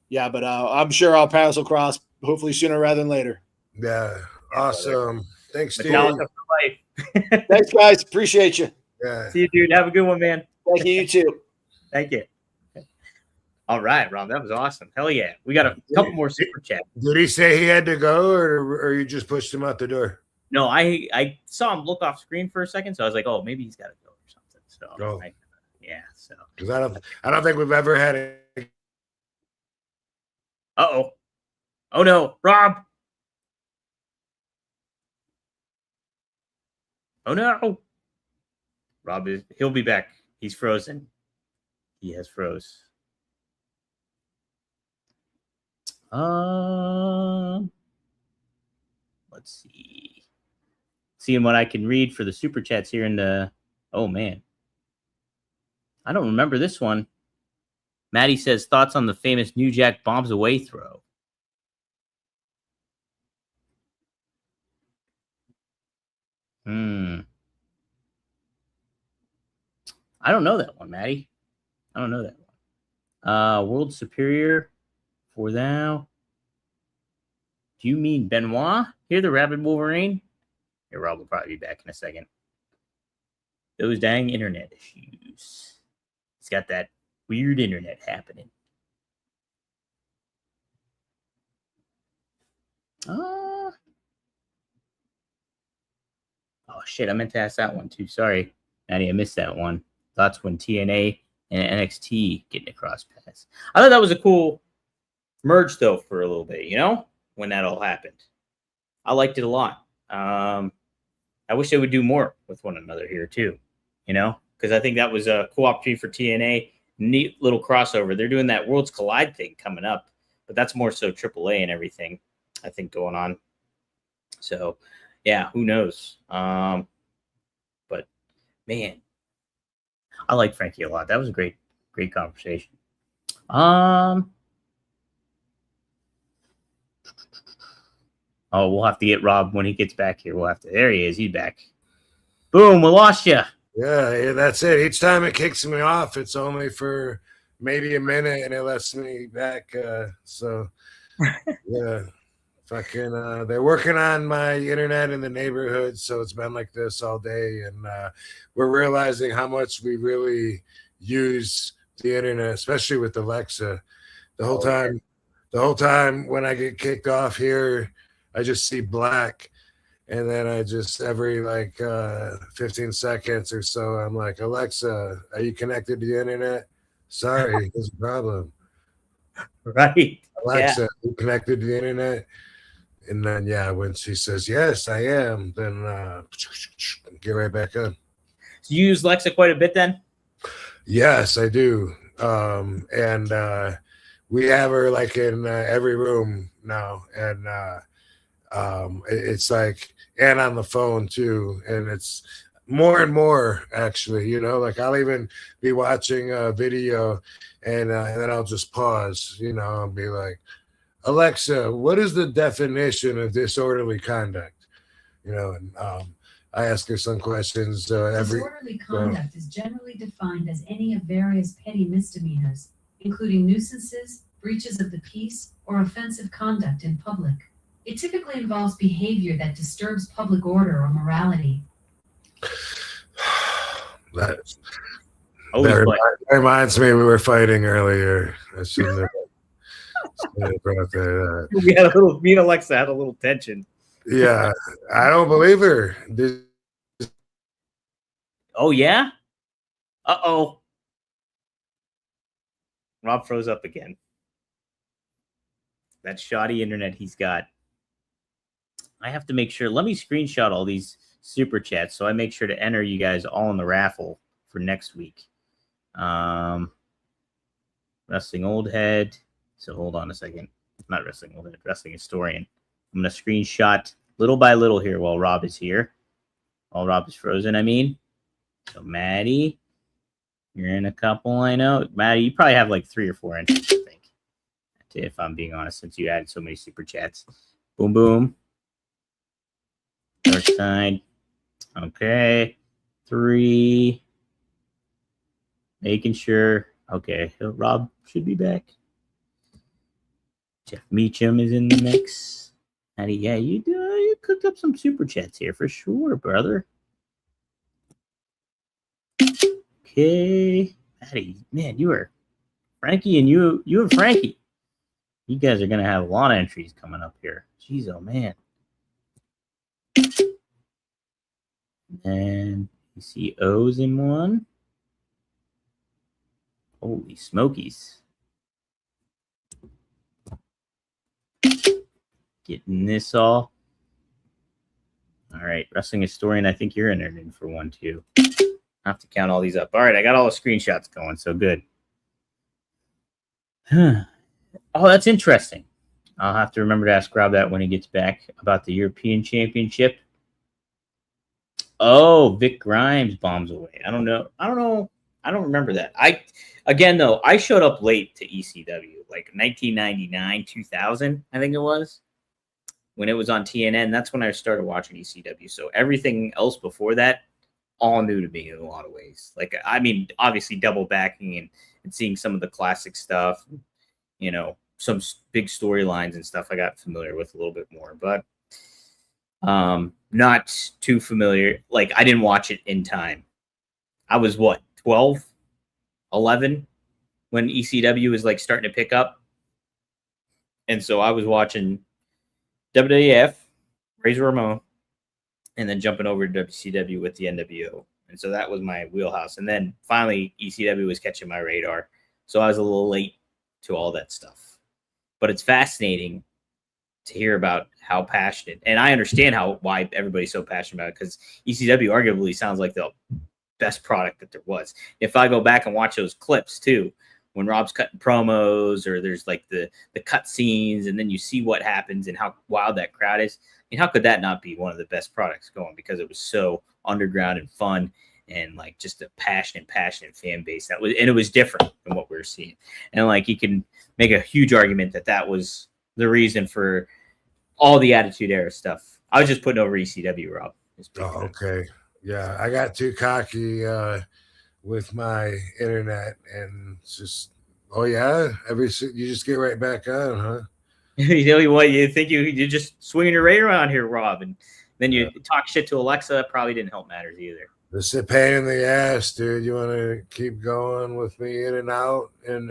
yeah, but I'm sure I'll pass across hopefully sooner rather than later. Yeah, awesome. Thanks, dude. Metallica for life. Thanks, guys. Appreciate you. Yeah. See you, dude. Have a good one, man. Thank you. You too. Thank you. All right, Rob. That was awesome. Hell yeah. We got a couple more super chats. Did he say he had to go, or you just pushed him out the door? No, I saw him look off screen for a second, so I was like, oh, maybe he's got to go or something. So Oh. yeah. So Because I don't think we've ever had it. oh no, Rob. Oh no. Rob he'll be back. He's frozen. He has froze. Let's see. Seeing what I can read for the super chats here in the. Oh man, I don't remember this one. Maddie says thoughts on the famous New Jack bombs away throw. I don't know that one, Maddie. I don't know that one. World Superior for thou. Do you mean Benoit? Here, the Rabid Wolverine? Here, Rob will probably be back in a second. Those dang internet issues. He's got that weird internet happening. Oh, shit. I meant to ask that one, too. Sorry, Maddie, I missed that one. Thoughts when TNA and NXT getting across paths. I thought that was a cool merge, though, for a little bit, you know, when that all happened. I liked it a lot. I wish they would do more with one another here, too, you know, because I think that was a cool opportunity for TNA. Neat little crossover. They're doing that Worlds Collide thing coming up, but that's more so AAA and everything, I think, going on. So, yeah, who knows? But, man, I like Frankie a lot. That was a great conversation. Oh, we'll have to get Rob when he gets back here. There he is. He's back. Boom, we lost you. Yeah, that's it. Each time it kicks me off, it's only for maybe a minute, and it lets me back. So, yeah, fucking. They're working on my internet in the neighborhood, so it's been like this all day, and we're realizing how much we really use the internet, especially with Alexa. The whole time when I get kicked off here, I just see black, and then I just every 15 seconds or so, I'm like, Alexa, are you connected to the internet? Sorry, there's a problem. Right. Alexa, are you connected to the internet? And then, when she says, yes, I am, then get right back on. So you use Alexa quite a bit then? Yes, I do. And we have her like in every room now. And it's like, and on the phone too. And it's more and more, actually, you know, like I'll even be watching a video and then I'll just pause, you know, and be like, Alexa, what is the definition of disorderly conduct? You know, and I ask her some questions. Disorderly conduct is generally defined as any of various petty misdemeanors, including nuisances, breaches of the peace, or offensive conduct in public. It typically involves behavior that disturbs public order or morality. That reminds me we were fighting earlier. I shouldn't have brought that up. Me and Alexa had a little tension. Yeah, I don't believe her. Oh, yeah? Uh-oh. Rob froze up again. That shoddy internet he's got. I have to make sure. Let me screenshot all these super chats so I make sure to enter you guys all in the raffle for next week. Wrestling Old Head. So hold on a second. Not Wrestling Old Head, Wrestling Historian. I'm going to screenshot little by little here while Rob is here. While Rob is frozen, I mean. So Maddie, you're in a couple, I know. Maddie, you probably have like 3 or 4 entries, I think. If I'm being honest, since you added so many super chats. Boom, boom. Dark side. Okay. 3. Making sure. Okay. Rob should be back. Jeff Meacham is in the mix. Maddie, yeah, you cooked up some super chats here for sure, brother. Okay. Maddie, man, you are Frankie and you and Frankie. You guys are going to have a lot of entries coming up here. Jeez, oh, man. And you see O's in one. Holy smokies. Getting this all. All right, Wrestling Historian, I think you're entered in for one, too. I have to count all these up. All right, I got all the screenshots going, so good. Oh, that's interesting. I'll have to remember to ask Rob that when he gets back about the European Championship. Oh, Vic Grimes bombs away. I don't know. I don't remember that. I showed up late to ECW, like 1999, 2000, I think it was, when it was on TNN. That's when I started watching ECW. So everything else before that, all new to me in a lot of ways. Like, I mean, obviously double backing and seeing some of the classic stuff, you know, some big storylines and stuff I got familiar with a little bit more, but not too familiar. Like, I didn't watch it in time. I was 12, 11 when ECW was like starting to pick up. And so I was watching WWF, Razor Ramon, and then jumping over to WCW with the NWO. And so that was my wheelhouse. And then finally ECW was catching my radar. So I was a little late to all that stuff. But it's fascinating to hear about how passionate, and I understand why everybody's so passionate about it, because ECW arguably sounds like the best product that there was. If I go back and watch those clips too, when Rob's cutting promos, or there's like the cut scenes, and then you see what happens and how wild that crowd is. I mean, how could that not be one of the best products going? Because it was so underground and fun, and like just a passionate fan base and it was different than what we were seeing. And like, you can make a huge argument that was the reason for all the Attitude Era stuff. I was just putting over ECW, Rob. Oh, okay. Yeah, I got too cocky with my internet, and it's just, oh yeah, you just get right back on, huh? You know what? You think you're just swinging your radar around here, Rob, and then you talk shit to Alexa. That probably didn't help matters either. It's a pain in the ass, dude. You want to keep going with me in and out and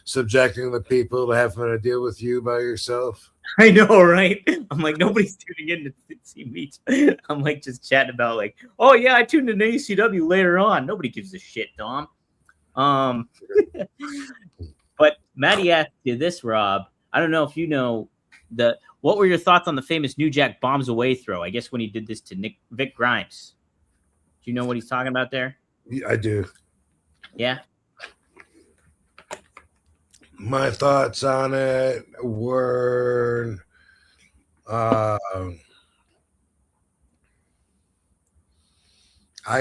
subjecting the people to having to deal with you by yourself? I know, right? I'm like, nobody's tuning in to see me. I'm like just chatting about like, oh yeah, I tuned in to ECW later on. Nobody gives a shit, Dom. But Maddie asked you this, Rob. I don't know if you know what were your thoughts on the famous New Jack bombs away throw? I guess when he did this to Vic Grimes. Do you know what he's talking about there? Yeah, I do. Yeah. My thoughts on it were I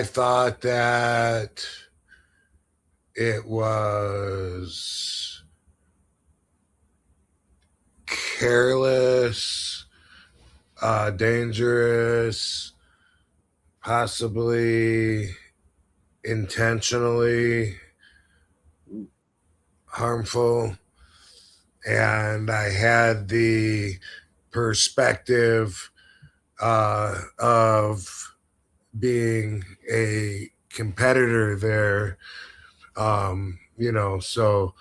thought that it was careless, dangerous, possibly intentionally harmful, and I had the perspective of being a competitor there, you know, so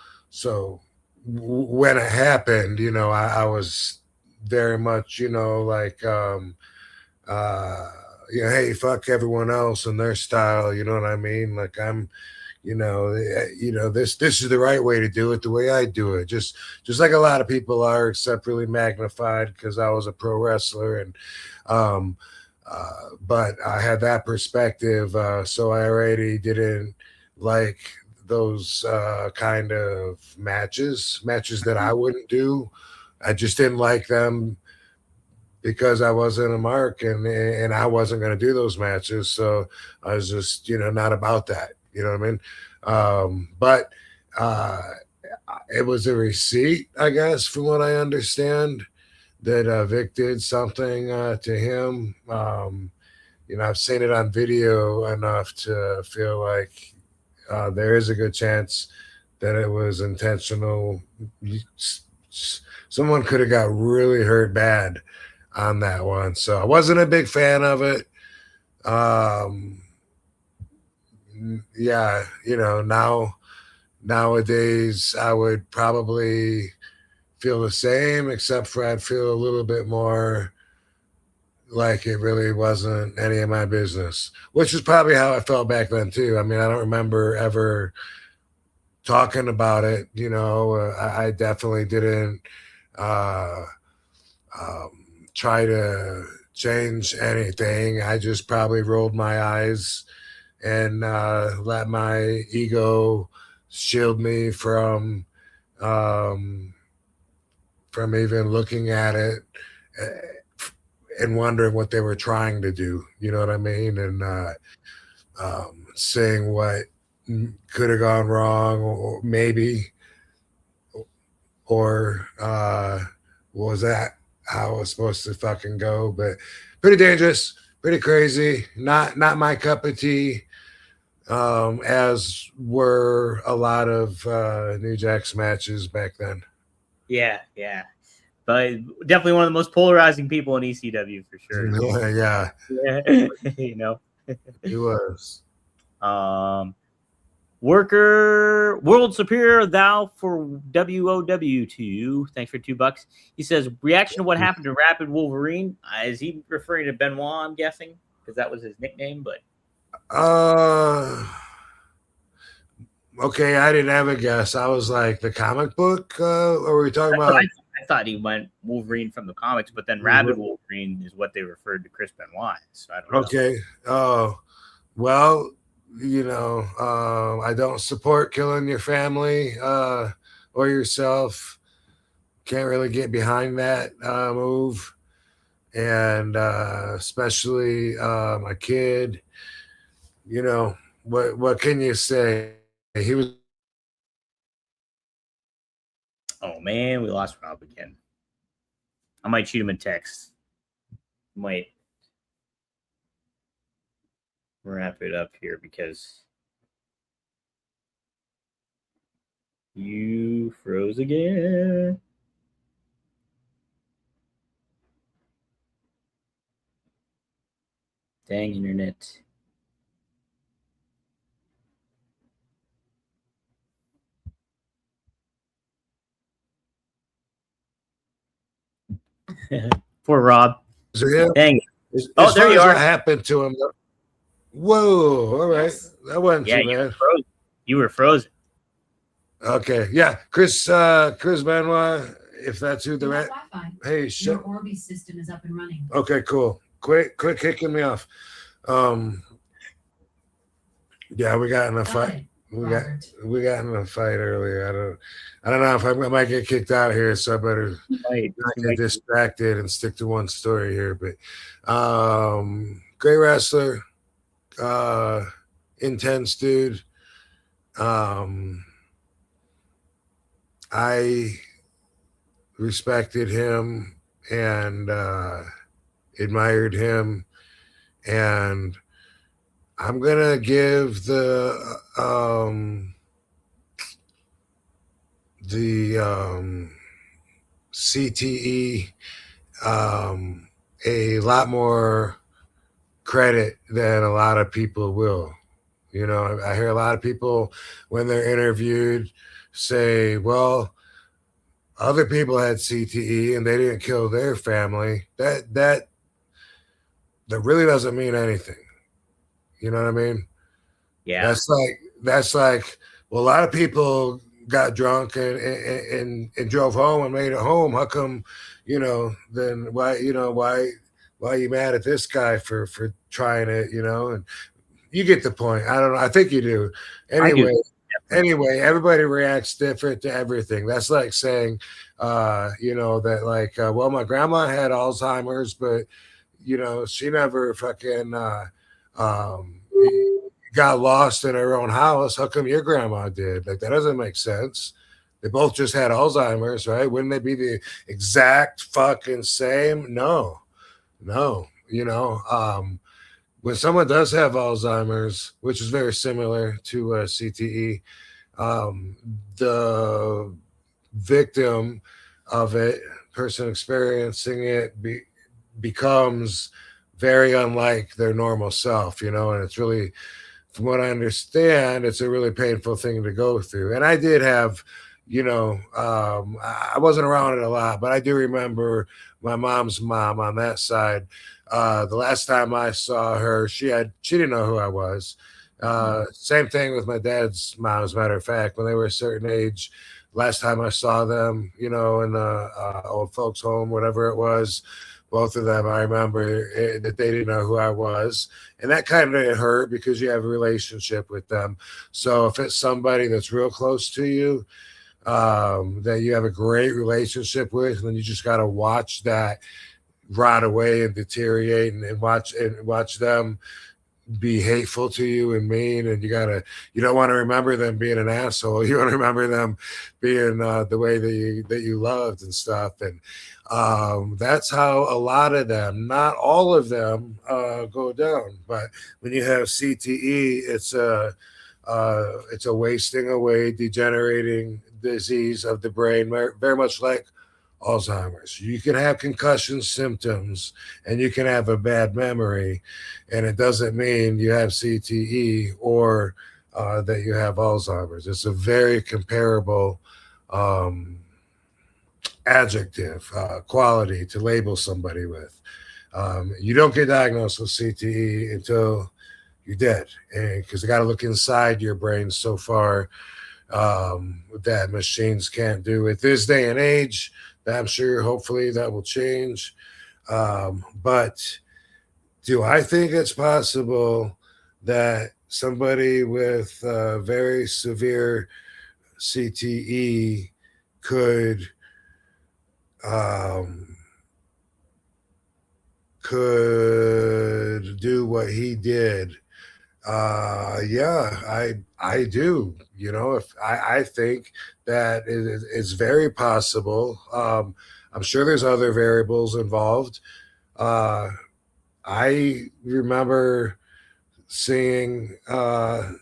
when it happened, you know, I was very much, you know, like you know, hey, fuck everyone else and their style, you know what I mean? Like, I'm, you know, this is the right way to do it, the way I do it. Just like a lot of people are, except really magnified because I was a pro wrestler, and but I had that perspective, so I already didn't like those kind of matches that I wouldn't do. I just didn't like them because I wasn't a mark and I wasn't going to do those matches. So I was just, not about that. You know what I mean? But it was a receipt, I guess, from what I understand, that Vic did something to him. I've seen it on video enough to feel like there is a good chance that it was intentional. Someone could have got really hurt bad on that one. So I wasn't a big fan of it. Yeah, nowadays I would probably feel the same, except for I'd feel a little bit more like it really wasn't any of my business, which is probably how I felt back then too. I mean, I don't remember ever talking about it. I definitely didn't try to change anything. I just probably rolled my eyes and let my ego shield me from even looking at it and wondering what they were trying to do. You know what I mean? And saying what could have gone wrong, or maybe, or was that how it was supposed to fucking go? But pretty dangerous, pretty crazy. Not my cup of tea. As were a lot of New Jack's matches back then. Yeah. But definitely one of the most polarizing people in ECW for sure. Yeah. He was. Worker World Superior Thou for WOW2. Thanks for $2. He says, reaction to what happened to Rapid Wolverine. Is he referring to Benoit, I'm guessing? Because that was his nickname, but okay, I didn't have a guess. I was like, the comic book, or were we talking about? I thought he went Wolverine from the comics, but then Rabid Wolverine is what they referred to Chris Benoit. So I don't know. Okay. Oh, well, I don't support killing your family or yourself. Can't really get behind that move, and especially a kid. What can you say? He was. Oh man, we lost Rob again. I might shoot him a text. Might wrap it up here because you froze again. Dang internet. Poor Rob. Dang. There you are. What happened to him? Whoa! All right, that wasn't too bad. You were frozen. Okay, yeah, Chris Benoit. If that's who they're at. Hey, your Orbi system is up and running. Okay, cool. Quit kicking me off. Yeah, we got in a fight. We got in a fight earlier. I don't know if I might get kicked out here, so I better not get distracted and stick to one story here. But great wrestler, intense dude. I respected him and admired him, and I'm gonna give the CTE a lot more credit than a lot of people will. I hear a lot of people when they're interviewed say, well, other people had CTE and they didn't kill their family. That really doesn't mean anything. You know what I mean? Yeah. That's like, well, a lot of people got drunk and drove home and made it home. How come, then why are you mad at this guy for trying it, and you get the point. I don't know. I think you do. Anyway, anyway, everybody reacts different to everything. That's like saying, that like, well, my grandma had Alzheimer's, but she never fucking um, got lost in her own house. How come your grandma did? Like, that doesn't make sense. They both just had Alzheimer's, right? Wouldn't they be the exact fucking same? No. When someone does have Alzheimer's, which is very similar to CTE, the victim of it, person experiencing it, becomes very unlike their normal self, and it's really, from what I understand, it's a really painful thing to go through. And I did have, I wasn't around it a lot, but I do remember my mom's mom on that side. The last time I saw her, she didn't know who I was. Same thing with my dad's mom, as a matter of fact. When they were a certain age, last time I saw them, in the old folks' home, whatever it was, both of them, I remember that they didn't know who I was. And that kind of hurt because you have a relationship with them. So if it's somebody that's real close to you, that you have a great relationship with, then you just got to watch that rot away and deteriorate and watch them be hateful to you and mean. And you don't want to remember them being an asshole. You want to remember them being the way that you loved and stuff. And that's how a lot of them, not all of them, go down. But when you have CTE, it's a wasting away, degenerating disease of the brain, very much like Alzheimer's. You can have concussion symptoms and you can have a bad memory, and it doesn't mean you have CTE or that you have Alzheimer's. It's a very comparable adjective, quality to label somebody with. You don't get diagnosed with CTE until you're dead, because you got to look inside your brain so far that machines can't do at this day and age. I'm sure, hopefully, that will change. But do I think it's possible that somebody with very severe CTE could do what he did? Yeah, I do. If I think that it's very possible. I'm sure there's other variables involved. I remember seeing I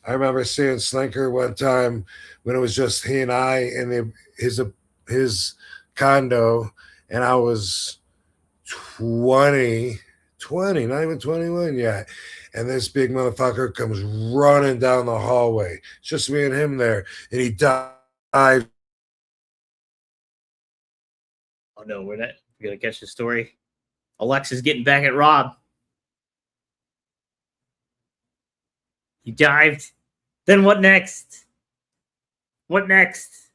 remember seeing Slinker one time when it was just he and I in his condo, and I was 20, not even 21 yet. And this big motherfucker comes running down the hallway. It's just me and him there. And he died. Oh no, we're gonna catch the story. Alexa's getting back at Rob. He dived. Then what next? What next?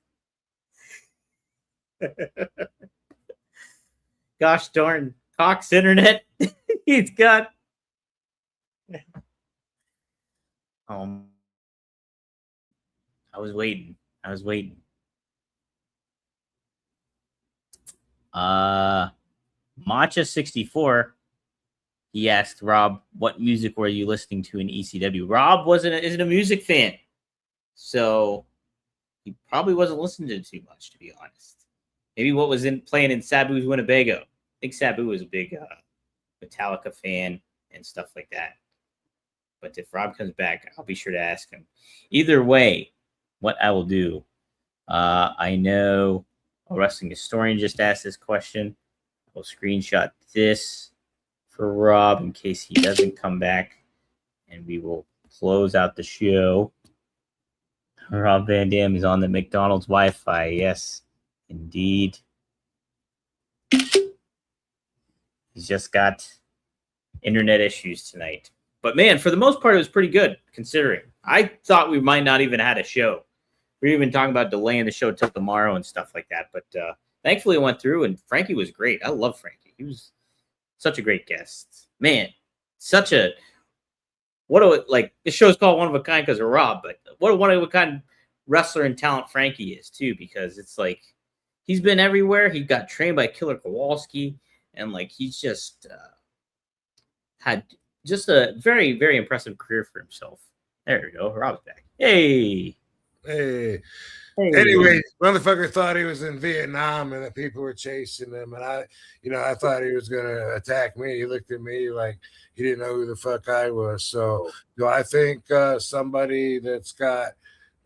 Gosh darn Cox Internet. He's got. I was waiting. Matcha64. He asked Rob, "What music were you listening to in ECW?" Rob isn't a music fan, so he probably wasn't listening to too much, to be honest. Maybe what was playing in Sabu's Winnebago. I think Sabu was a big Metallica fan and stuff like that. But if Rob comes back, I'll be sure to ask him. Either way, what I will do, I know a wrestling historian just asked this question. I'll screenshot this for Rob in case he doesn't come back, and we will close out the show. Rob Van Dam is on the McDonald's Wi-Fi. Yes, indeed. He's just got internet issues tonight. But man, for the most part, it was pretty good, considering. I thought we might not even had a show. We were even talking about delaying the show till tomorrow and stuff like that. But thankfully, it went through, and Frankie was great. I love Frankie. He was such a great guest. Man, such a like this show's called One of a Kind because of Rob, but what a one of a kind wrestler and talent Frankie is too, because it's like he's been everywhere. He got trained by Killer Kowalski, and like he's just had just a very, very impressive career for himself. There we go. Rob's back. Hey. Hey. Anyway, motherfucker thought he was in Vietnam and that people were chasing him. And I thought he was going to attack me. He looked at me like he didn't know who the fuck I was. So do I think somebody that's got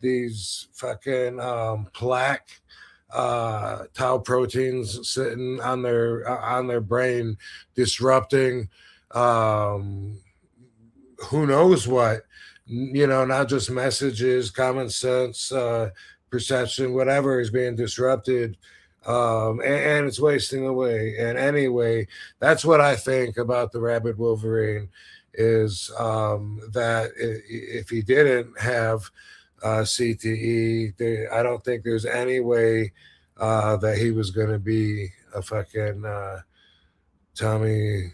these fucking plaque tau proteins sitting on their brain disrupting who knows what, not just messages, common sense, perception, whatever is being disrupted, and it's wasting away. And anyway, that's what I think about the Rabid Wolverine is that if he didn't have CTE, I don't think there's any way that he was going to be a fucking Tommy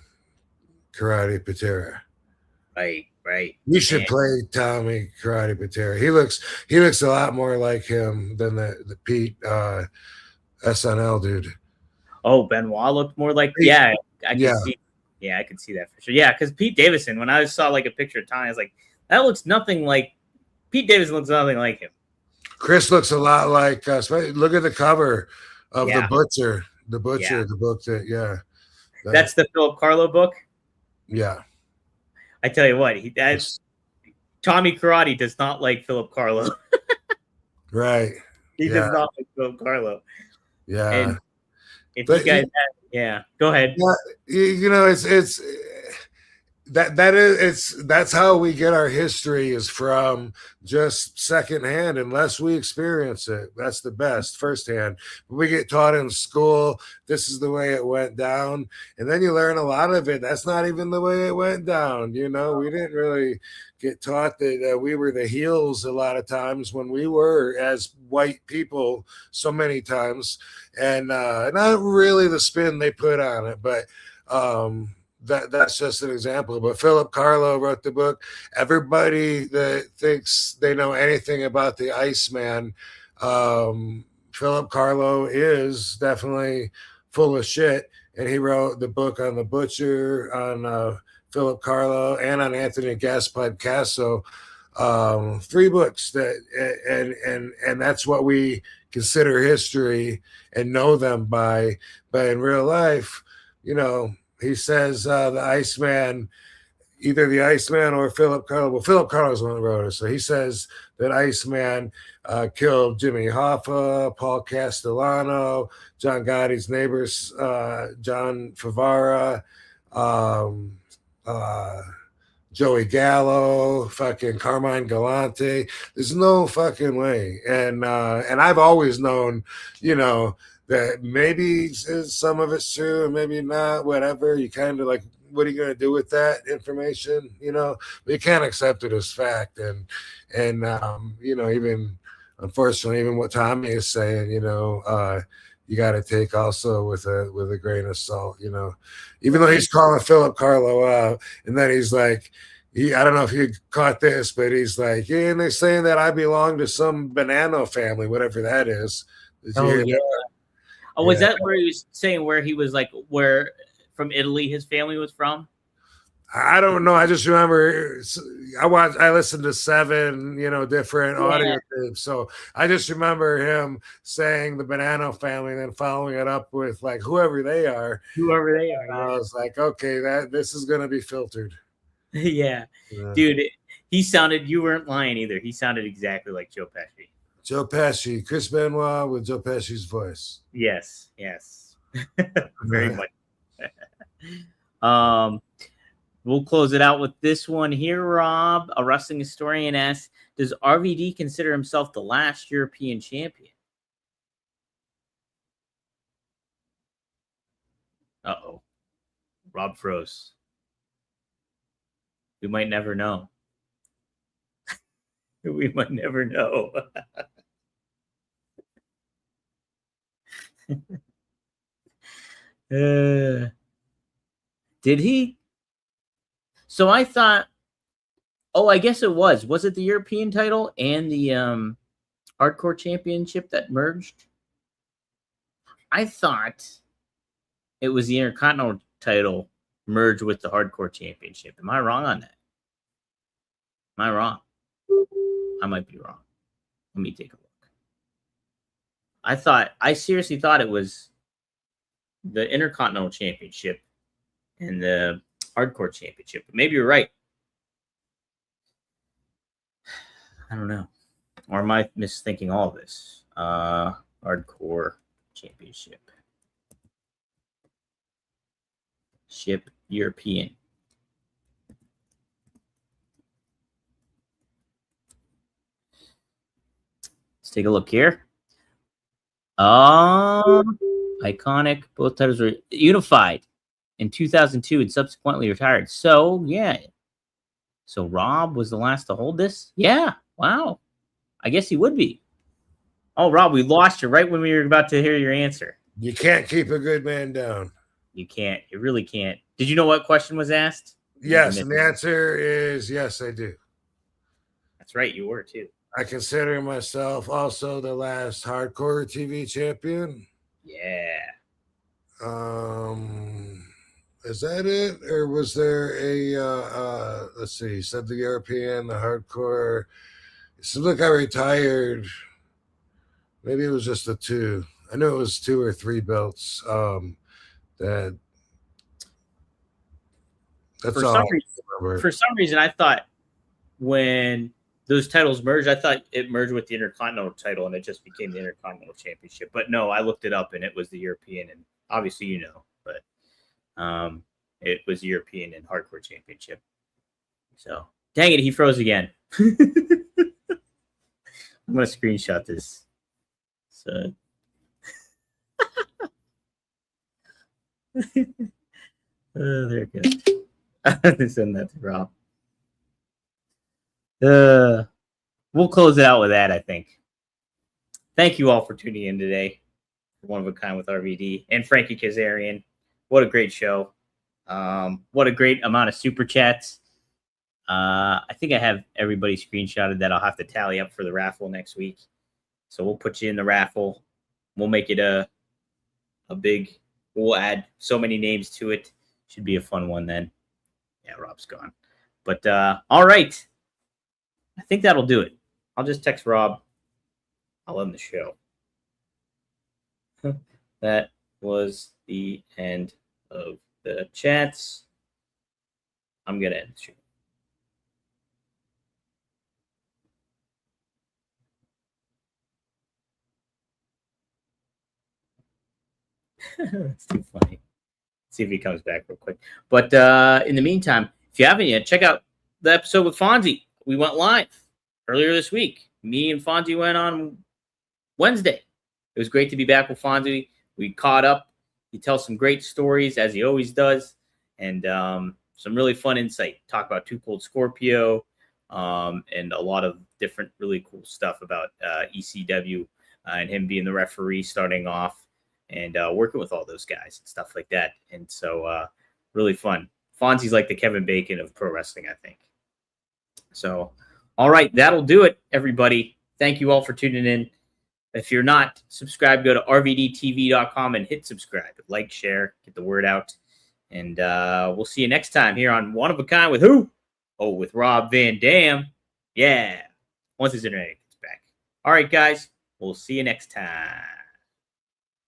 Karate Patera. Right. You should play Tommy Karate Patera. He looks a lot more like him than the Pete SNL dude. Oh, Benoit looked more like I could see that for sure. Yeah, because Pete Davidson, when I saw like a picture of Tommy, I was like, that looks nothing like Pete Davidson looks nothing like him. Chris looks a lot like look at the cover of the Butcher. The book that that's the Philip Carlo book. Yeah. I tell you what, Tommy Karate does not like Philip Carlo. Right. He does not like Philip Carlo. Yeah. And if you guys go ahead. Yeah, it's that's how we get our history, is from just secondhand, unless we experience it. That's the best firsthand. We get taught in school, this is the way it went down, and then you learn a lot of it. That's not even the way it went down. We didn't really get taught that we were the heels a lot of times, when we were, as white people, so many times, and not really the spin they put on it, but that's just an example. But Philip Carlo wrote the book. Everybody that thinks they know anything about the Iceman, Philip Carlo is definitely full of shit. And he wrote the book on the Butcher, on Philip Carlo, and on Anthony Gaspard Casso. 3 books and that's what we consider history and know them by. But in real life, he says the Iceman, either the Iceman or Philip Carlo. Well, Philip Carlo's one that wrote it. So he says that Iceman killed Jimmy Hoffa, Paul Castellano, John Gotti's neighbors, John Favara, Joey Gallo, fucking Carmine Galante. There's no fucking way. And I've always known, that maybe some of it's true and maybe not, whatever. You kind of like, what are you going to do with that information? But you can't accept it as fact. And even, unfortunately, even what Tommy is saying, you got to take also with a grain of salt, even though he's calling Philip Carlo out, and then he's like, I don't know if you caught this, but he's like, yeah, and they're saying that I belong to some Bonanno family, whatever that is. Was that where he was saying where he was like, where from Italy his family was from? I don't know. I just remember I listened to 7, different audio tapes. So I just remember him saying the Bonanno family, and then following it up with like whoever they are. And I was like, okay, this is going to be filtered. Yeah. Dude, you weren't lying either. He sounded exactly like Joe Pesci. Joe Pesci, Chris Benoit with Joe Pesci's voice. Yes. Very much. We'll close it out with this one here, Rob. A wrestling historian asks, does RVD consider himself the last European champion? Uh-oh. Rob froze. We might never know. We might never know. Did he? So I thought Oh, I guess it was. Was it the European title and the Hardcore Championship that merged? I thought it was the Intercontinental title merged with the Hardcore Championship. Am I wrong on that? Am I wrong? I might be wrong. Let me take a look. I seriously thought it was the Intercontinental Championship and the Hardcore Championship. But maybe you're right. I don't know. Or am I misthinking all of this? Hardcore Championship. Ship European. Let's take a look here. Iconic. Both titles were unified in 2002 and subsequently retired. So, yeah. So Rob was the last to hold this? Yeah. Wow. I guess he would be. Oh, Rob, we lost you right when we were about to hear your answer. You can't keep a good man down. You can't. You really can't. Did you know what question was asked? Yes, and the answer is yes, I do. That's right. You were too. I consider myself also the last hardcore TV champion. Yeah. Is that it? Or was there a let's see, you said the European, the hardcore. So look, I retired. Maybe it was just the two. I know it was 2 or 3 belts. That's all. For some reason, I thought when those titles merged, I thought it merged with the Intercontinental title and it just became the Intercontinental Championship. But no, I looked it up and it was the European, and obviously you know, but it was the European and Hardcore Championship. So dang it, he froze again. I'm gonna screenshot this. So there it goes. Send that to Rob. We'll close it out with that, I think. Thank you all for tuning in today. One of a Kind with RVD and Frankie Kazarian. What a great show. What a great amount of super chats. I think I have everybody screenshotted that I'll have to tally up for the raffle next week. So we'll put you in the raffle. We'll make it a big, we'll add so many names to it. Should be a fun one then. Yeah, Rob's gone. But all right. I think that'll do it. I'll just text Rob. I'll end the show. That was the end of the chats. I'm going to end the show. That's too funny. See if he comes back real quick. But in the meantime, if you haven't yet, check out the episode with Fonzie. We went live earlier this week. Me and Fonzie went on Wednesday. It was great to be back with Fonzie. We caught up. He tells some great stories, as he always does, and some really fun insight. Talk about Too Cold Scorpio and a lot of different really cool stuff about ECW and him being the referee starting off and working with all those guys and stuff like that. And so really fun. Fonzie's like the Kevin Bacon of pro wrestling, I think. So, all right, that'll do it, everybody. Thank you all for tuning in. If you're not subscribed, go to rvdtv.com and hit subscribe. Like, share, get the word out. And we'll see you next time here on One of a Kind with who? Oh, with Rob Van Dam. Yeah. Once his internet gets back. All right, guys. We'll see you next time.